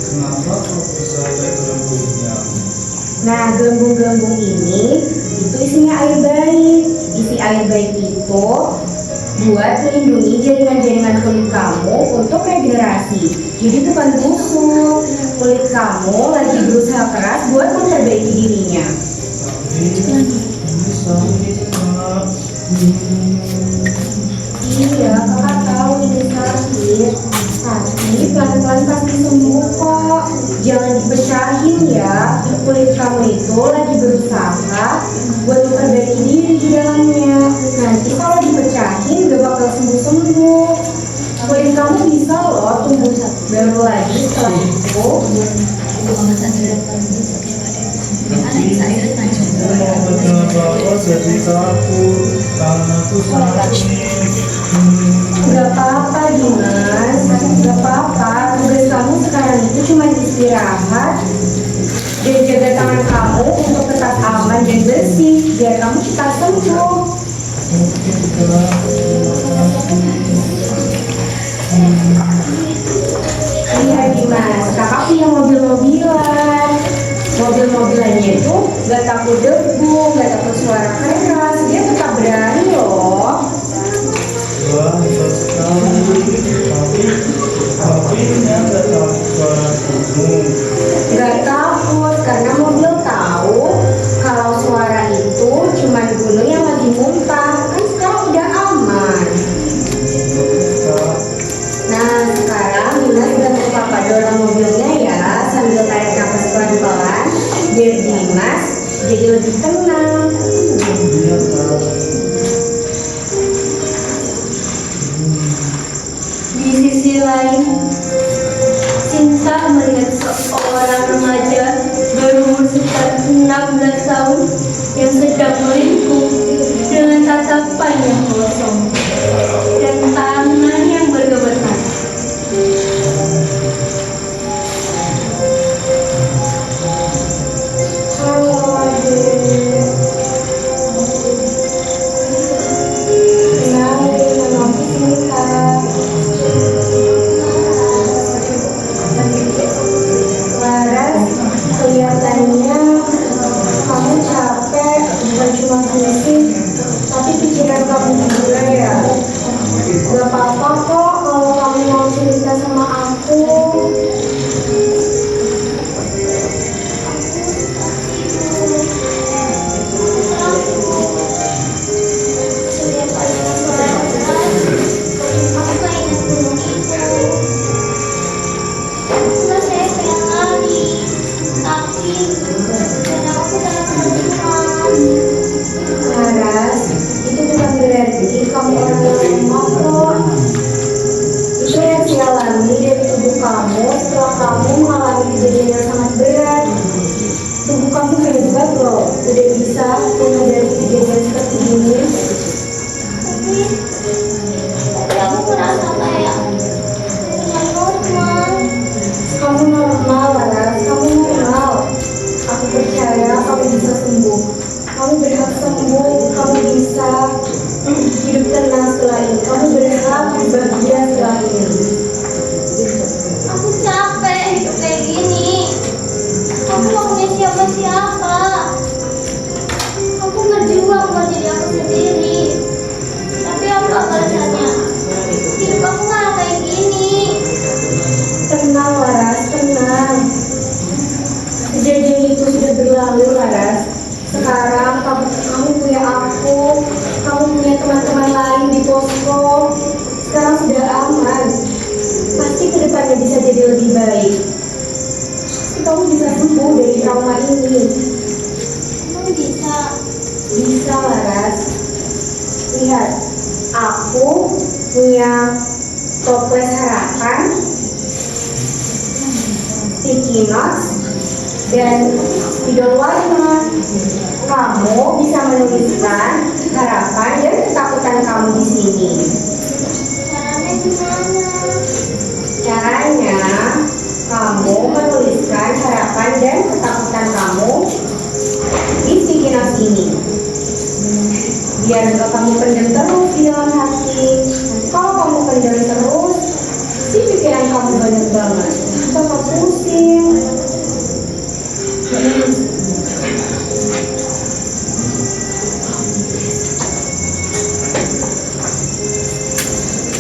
Kenapa kok bisa ada gelembungnya? Nah, gelembung-gelembung ini itu isinya air baik. Isi air baik itu buat melindungi jaringan-jaringan kulit kamu untuk regenerasi. Jadi bukan busuk. Kulit kamu lagi berusaha keras buat memperbaiki dirinya. Iya, kakak tahu ini sakit. Tapi pelan-pelan pasti sembuh kok. Jangan dipecahin ya. Kulit kamu itu lagi berusaha buat memperbaiki diri di dalamnya. Nanti kalau dipecahin gak bakal sembuh-sembuh. Kulit kamu bisa loh tumbuh baru lagi setelah itu. Jadi takut karena tuh sakit. Gak apa-apa Dimas, gak apa-apa. Tugas kamu sekarang itu cuma istirahat dan jaga tangan kamu untuk tetap aman dan bersih biar kamu cepat sembuh. Iya Dimas, kakak punya mobil-mobilan. Mobil-mobilannya itu gak takut debu, gak takut suara keras, dia tetap berani loh. Wah, hebat sekali. Tapi ini nggak takut suara gunung. Gak takut karena mobil tahu kalau suara itu cuma gunung yang lagi muntah. Kan sekarang udah aman. Nah sekarang Dimas bantu papa dorong mobilnya ya sambil tarik nafas pelan-pelan biar Dimas jadi lebih tenang. Di sisi lain, Sinta melihat seorang remaja berumur sekitar 16 tahun yang sedang melingkup dengan tatapan yang kosong dan tangan yang bergemetar. Halo adik. Kenalin, nama aku Sinta. Laras, kelihatannya kamu capek, bukan cuma fisik, tapi pikiran kamu juga ya. Gak apa-apa kok kalau kamu mau cerita sama aku. Laras, itu bukan berarti kamu orang yang lemah kok. Itu yang dialami dari tubuh kamu setelah kamu mengalami kejadian yang sangat berat. Tubuh kamu hebat loh, udah bisa menghadapi kejadian seperti ini. Tapi aku merasa kayak normal. Kamu normal, Laras, kamu normal. Aku percaya kamu bisa sembuh. Kamu berhak sembuh, kamu bisa hidup tenang setelah ini. Kamu berhak bahagia setelah ini. Aku capek hidup kayak gini. Aku punya siapa-siapa. Aku berjuang buat diri aku sendiri. Tapi apa balasannya? Hidup aku malah kayak gini. Tenang Laras, tenang. Kejadian itu sudah berlalu Laras. Sekarang kamu punya aku, kamu punya teman-teman lain di posko. Sekarang sudah aman. Pasti kedepannya bisa jadi lebih baik. Pasti kamu bisa sembuh dari trauma ini. Emang bisa? Bisa Laras. Lihat, aku punya toples harapan, sticky notes, dan spidol warna. Kamu bisa menuliskan harapan dan ketakutan kamu di sini. Caranya gimana? Caranya, kamu menuliskan harapan dan ketakutan kamu di sticky notes ini. Biar enggak kamu pendam terus di dalam hati. Kalau kamu pendam terus, si pikiran kamu banyak banget. Bakal pusing.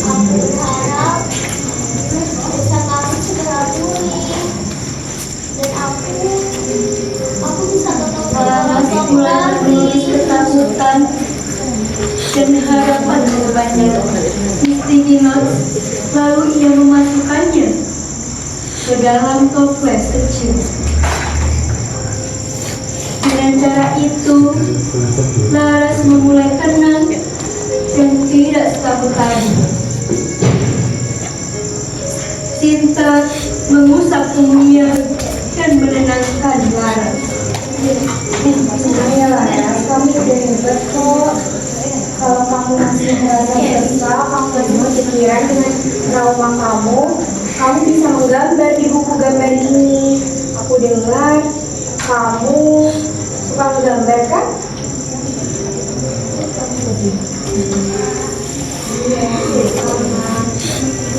Aku berharap bisa kamu segera pulih. Dan aku bisa tetap Laras mulai menulis ketakutan dan harapan kedepannya di sticky notes. Lalu ia memasukkannya ke dalam toples kecil. Dengan cara itu, Laras memulai tenang dan tidak setakut tadi. Sinta mengusap punggungnya dan menenangkan Laras. Sebenarnya Laras, kamu udah hebat kok. Kalau kamu masih merasa bersalah, kamu masih berpikiran dengan trauma kamu bisa menggambar di buku gambar ini. Aku dengar kamu suka menggambar kan?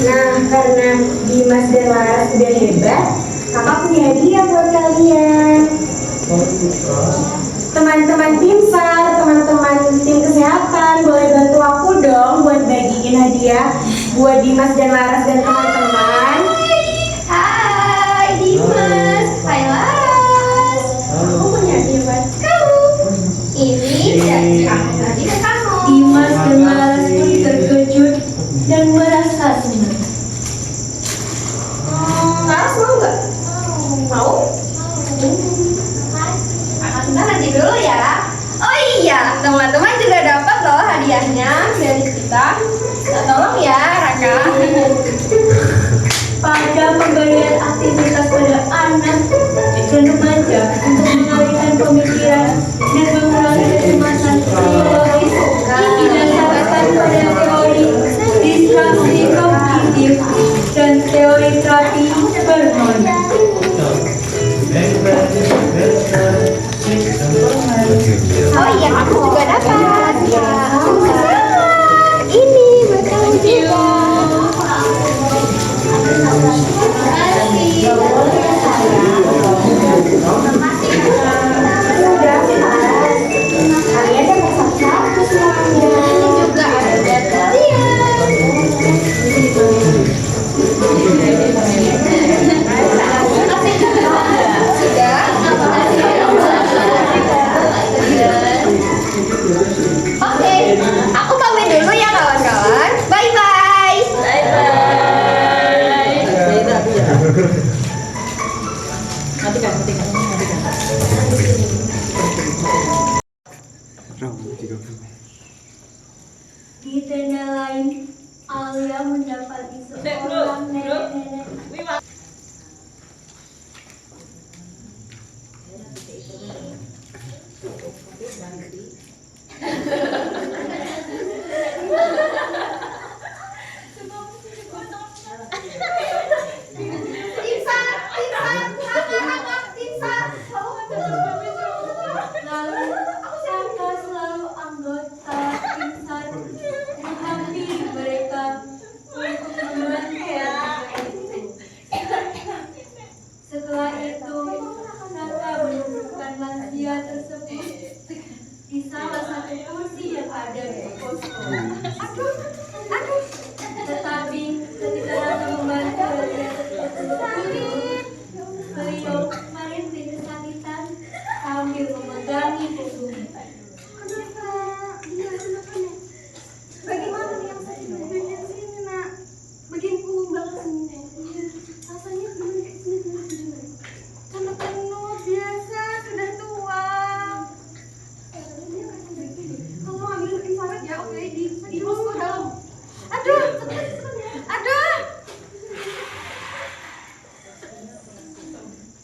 Nah, karena Dimas dan Laras udah hebat, kakak punya hadiah buat kalian. Teman-teman tim SAR, teman-teman tim kesehatan, boleh bantu aku dong buat bagiin hadiah buat Dimas dan Laras dan teman-teman. Hai Dimas, hai Laras. Aku punya hadiah buat kamu. Ini dari aku tadi ke kamu. Dimas dan Laras pun terkejut dan merasa senang. Laras mau nggak? Mau? Kakak Sinta nanti dulu ya. Oh iya, teman-teman juga dapat loh hadiahnya dari kita. Nah, tolong ya, Raka. Pada pemberian aktivitas pada anak dan remaja untuk mengalihkan pemikiran dan mengurangi kecemasan psikologis didasarkan pada teori distraksi kognitif dan teori terapi bermodal. Oh iya, aku juga dapat. Selamat. Ini buat kamu juga. Kalian dapat satu semuanya. Ini juga ada buat Oke, aku pamit dulu ya kawan-kawan. Bye bye. Bye bye. Di tenda lain, Alia mendapati seorang nenek-nenek. Lalu Santa selalu anggota insan menghampiri mereka untuk membantu. Setelah itu Santa sia tersebut di salah satu kursi yang ada di posko. Tetapi ketika Raka membantu dia tersebut, beliau merintih kesakitan sambil memegangi punggungnya. Bagaimana nih yang sakit bagian sini nak? Bagian punggung belakang sini. Rasanya gimana kayak sini? Sama penuh biasa sudah tua. Kamu ambil infrared ya, oke di posko dalam. Aduh.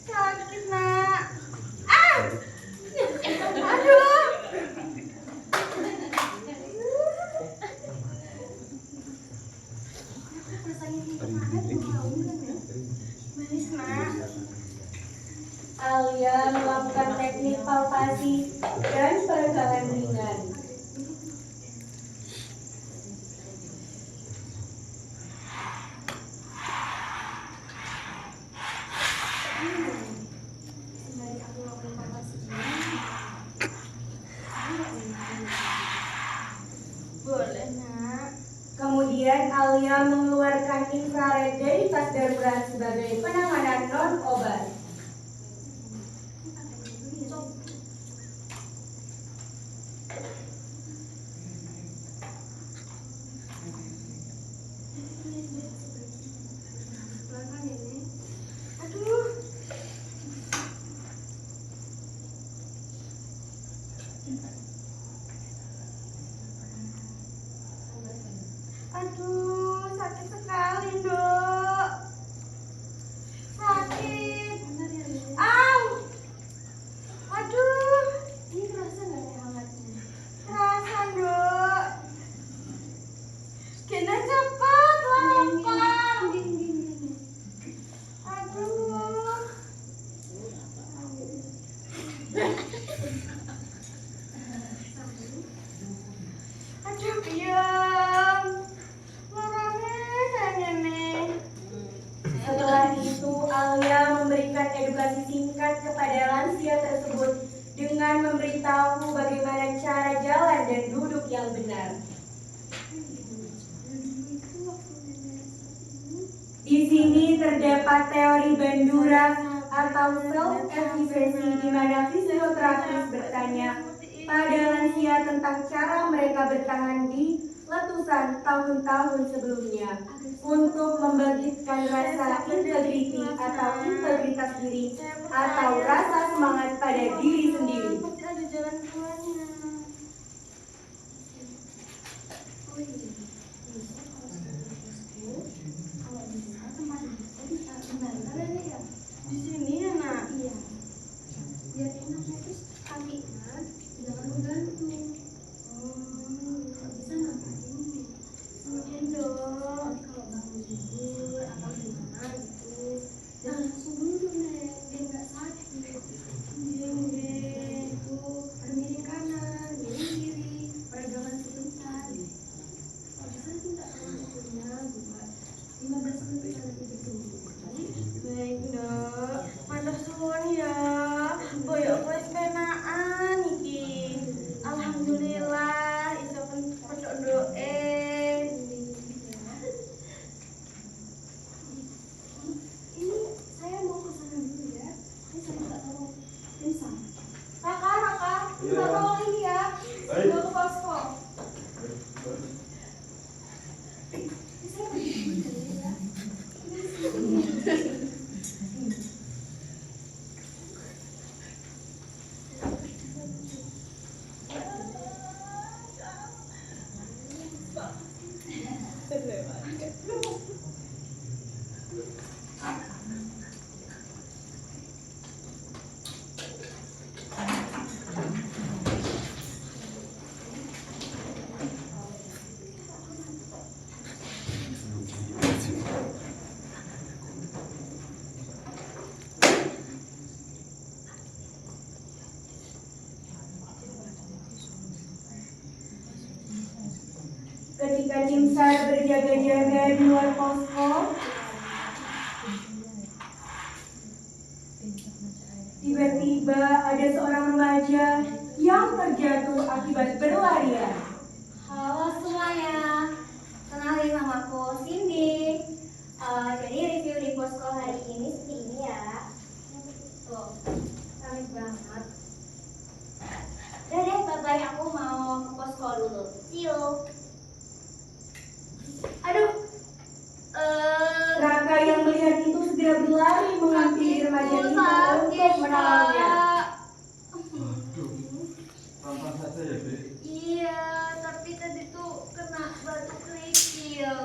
Sakit nak. Aduh. Alia melakukan teknik palpasi dan peregangan ringan. Boleh nak. Kemudian Alia mengeluarkan infrared dari tas darurat sebagai penanganan non-obat. Aduh, sakit sekali, Dok. Sakit. Au. Aduh. Ini kerasa nggak nih hangatnya? Kerasa, Dok. Kena cepat, lapar. Aduh. Aduh, diam. Setelah itu Alia memberikan edukasi singkat kepada lansia tersebut dengan memberitahu bagaimana cara jalan dan duduk yang benar. Di sini terdapat teori Bandura atau self-efficacy, di mana fisioterapis bertanya pada lansia tentang cara mereka bertahan di letusan tahun-tahun sebelumnya untuk membangkitkan rasa integriti atau integritas diri atau rasa semangat pada diri sendiri. Ada jalan keluarnya. Di sini ya nak. Iya. Biar enaknya terus kakinya jangan menggantung. Kalau bisa ngapain nih? Kemudian dong, kalau bangun tidur atau gimana gitu, jangan langsung duduk nih, biar nggak sakit. Diam deh, tuh ada miring kanan, miring kiri, peregangan sebentar. Kalau bisa minta sama waktunya buat 15 menit sampai 30 menit. Baik dok, matur suwun ya. Boyok wis penaan iki. Alhamdulillah iso pendok doe. Ini saya mau ke sana dulu ya. Ini saya minta tolong Timsam. Raka, minta tolong ini ya. Bawa ke posko. Ini saya pergi dulu ya. Ketika tim SAR berjaga-jaga di luar posko, tiba-tiba tiba-tiba ada seorang remaja yang terjatuh akibat berlarian. Halo semuanya, kenalin namaku Cindy. Jadi review di posko hari ini seperti ini ya. Tuh, rame banget. Udah deh, bye-bye, aku mau ke posko dulu. See you. Aduh, Raka yang melihat itu segera berlari menghampiri remaja itu untuk menolongnya. Aduh, pelan-pelan saja ya, Dek. Iya, tapi tadi tuh kena batu kerikil.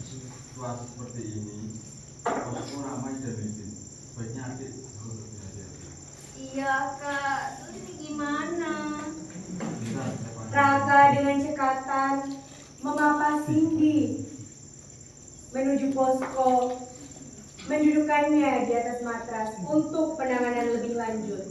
Situasi seperti ini, posko ramai dan licin. Sebaiknya adik harus lebih hati-hati. Iya kak, terus ini gimana? Bentar, saya panggil. Raka dengan cekatan memapa Cindy menuju posko, mendudukannya di atas matras untuk penanganan lebih lanjut.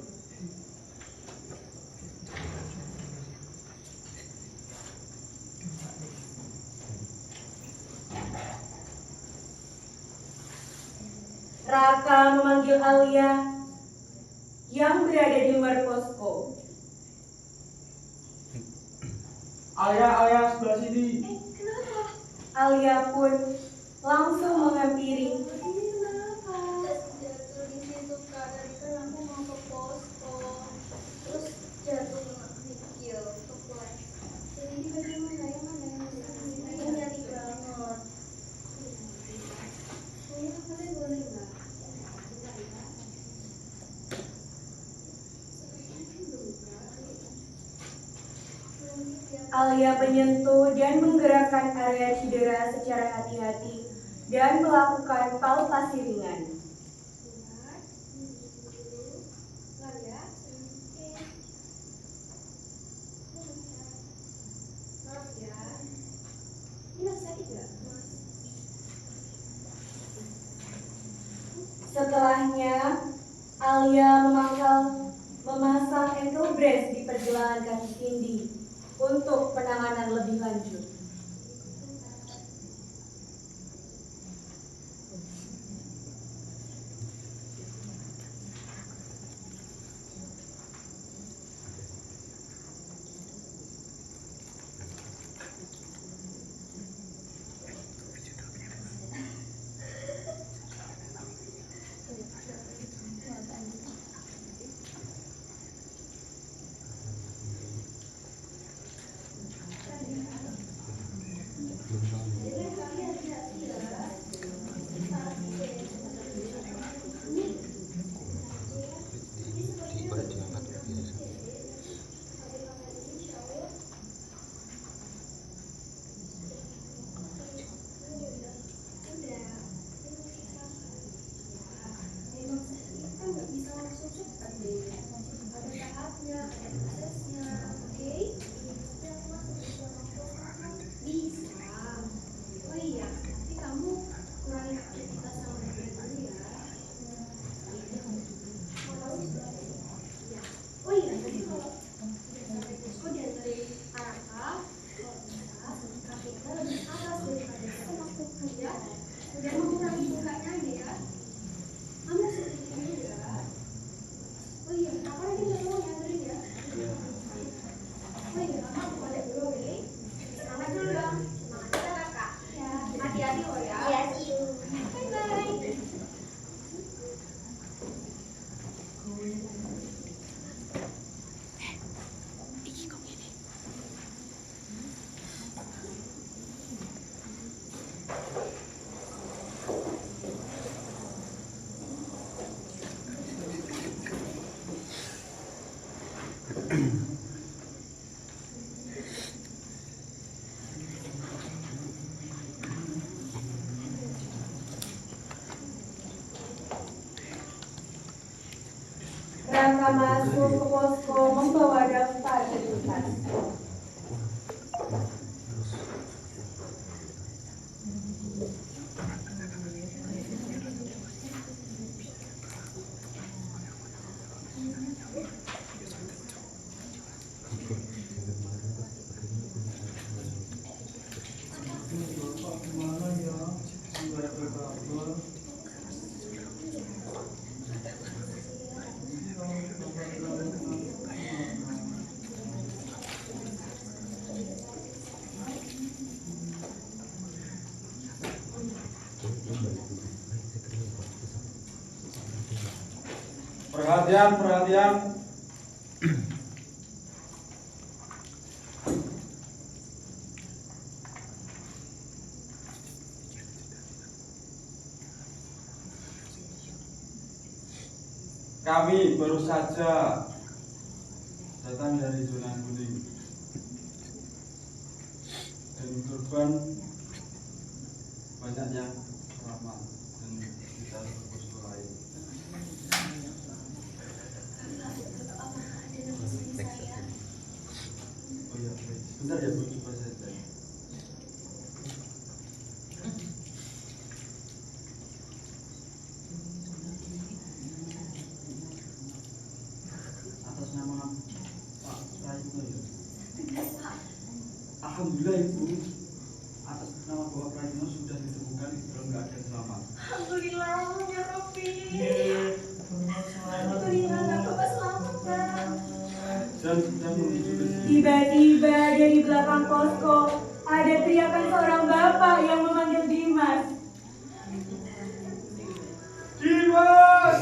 Raka memanggil Alia yang berada di luar posko. Alia sebelah sini. Kenapa? Alia pun langsung menghampiri. Ini kenapa? Jatuh di situ kak, dari kan aku mau ke posko. Terus jatuh kena kerikil, kepleset. Jadi ini bagaimana? Yang mana? Ini nyari banget. Ini kalian boleh nggak? Alia menyentuh dan menggerakkan area cedera secara hati-hati dan melakukan palpasi ringan. Setelahnya, Alia memasang ankle brace di pergelangan kaki Cindy untuk penanganan lebih lanjut. Raka masuk ke posko membawa daftar identitas. Gimana ya? Sudah berapa? Perhatian. Kami baru saja datang dari zona kuning dan korban banyak yang selamat dan kita berposko lain. Oh iya, baik. Sebentar ya Bu, coba saja. Atas nama Pak Praitno ya. Alhamdulillah Ibu, atas nama Bapak Praitno sudah ditemukan dalam keadaan selamat. Alhamdulillah ya Rabbi. Alhamdulillah Bapak selamat Pak. Dan sudah menuju ke sini. Tiba-tiba dari belakang posko ada teriakan seorang bapak yang memanggil Dimas. Dimas!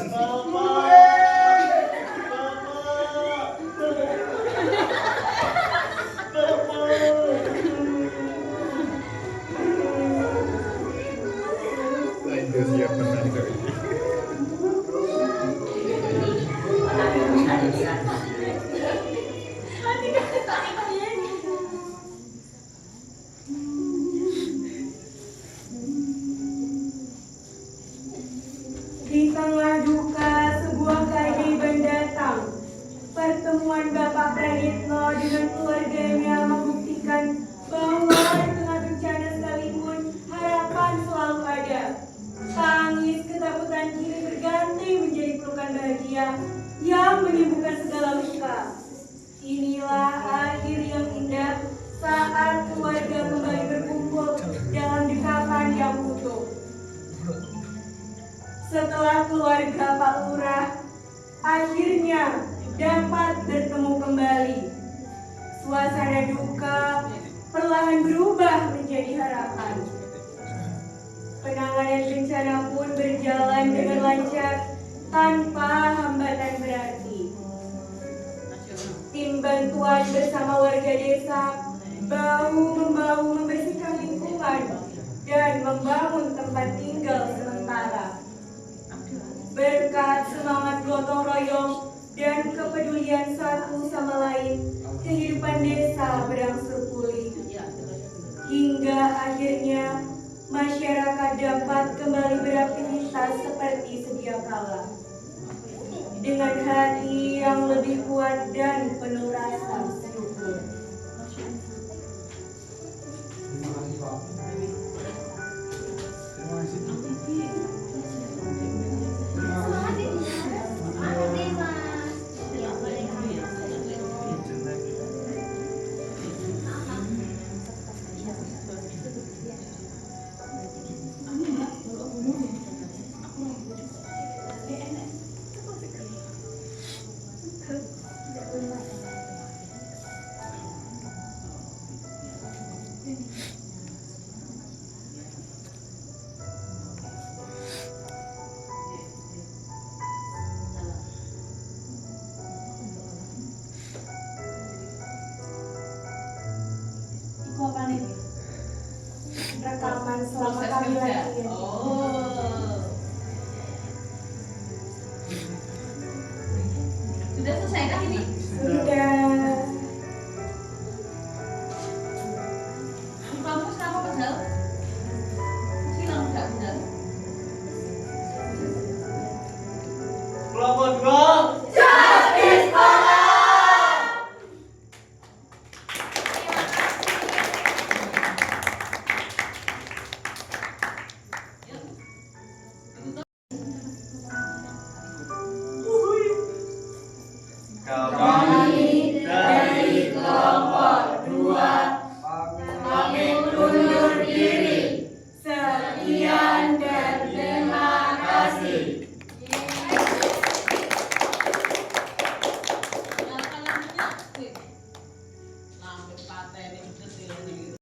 Di tengah duka, sebuah keajaiban datang. Pertemuan Bapak Praitno dengan keluarganya membuktikan bahwa di tengah bencana sekalipun harapan selalu ada. Tangis ketakutan kini berganti menjadi pelukan bahagia yang menyembuhkan segala luka. Inilah akhir yang indah saat keluarga kembali berkumpul dalam dekapan yang utuh. Setelah keluarga Pak Lurah akhirnya dapat bertemu kembali, suasana duka perlahan berubah menjadi harapan. Penanganan bencana pun berjalan dengan lancar tanpa hambatan berarti. Tim bantuan bersama warga desa bahu-membahu membersihkan lingkungan dan membangun tempat tinggal sementara. Berkat semangat gotong royong dan kepedulian satu sama lain, kehidupan desa berangsur pulih. Hingga akhirnya masyarakat dapat kembali beraktivitas seperti sedia kala. Dengan hati yang lebih kuat dan penuh rasa syukur. Terima kasih Pak. Terima kasih. Semangat ya Dimas. Semangat Dimas. Ya boleh. Rekaman selama kami latihan. Sudah selesai kah ini? Sudah. Kamu sama padahal? Silang enggak benar. Kelompok 2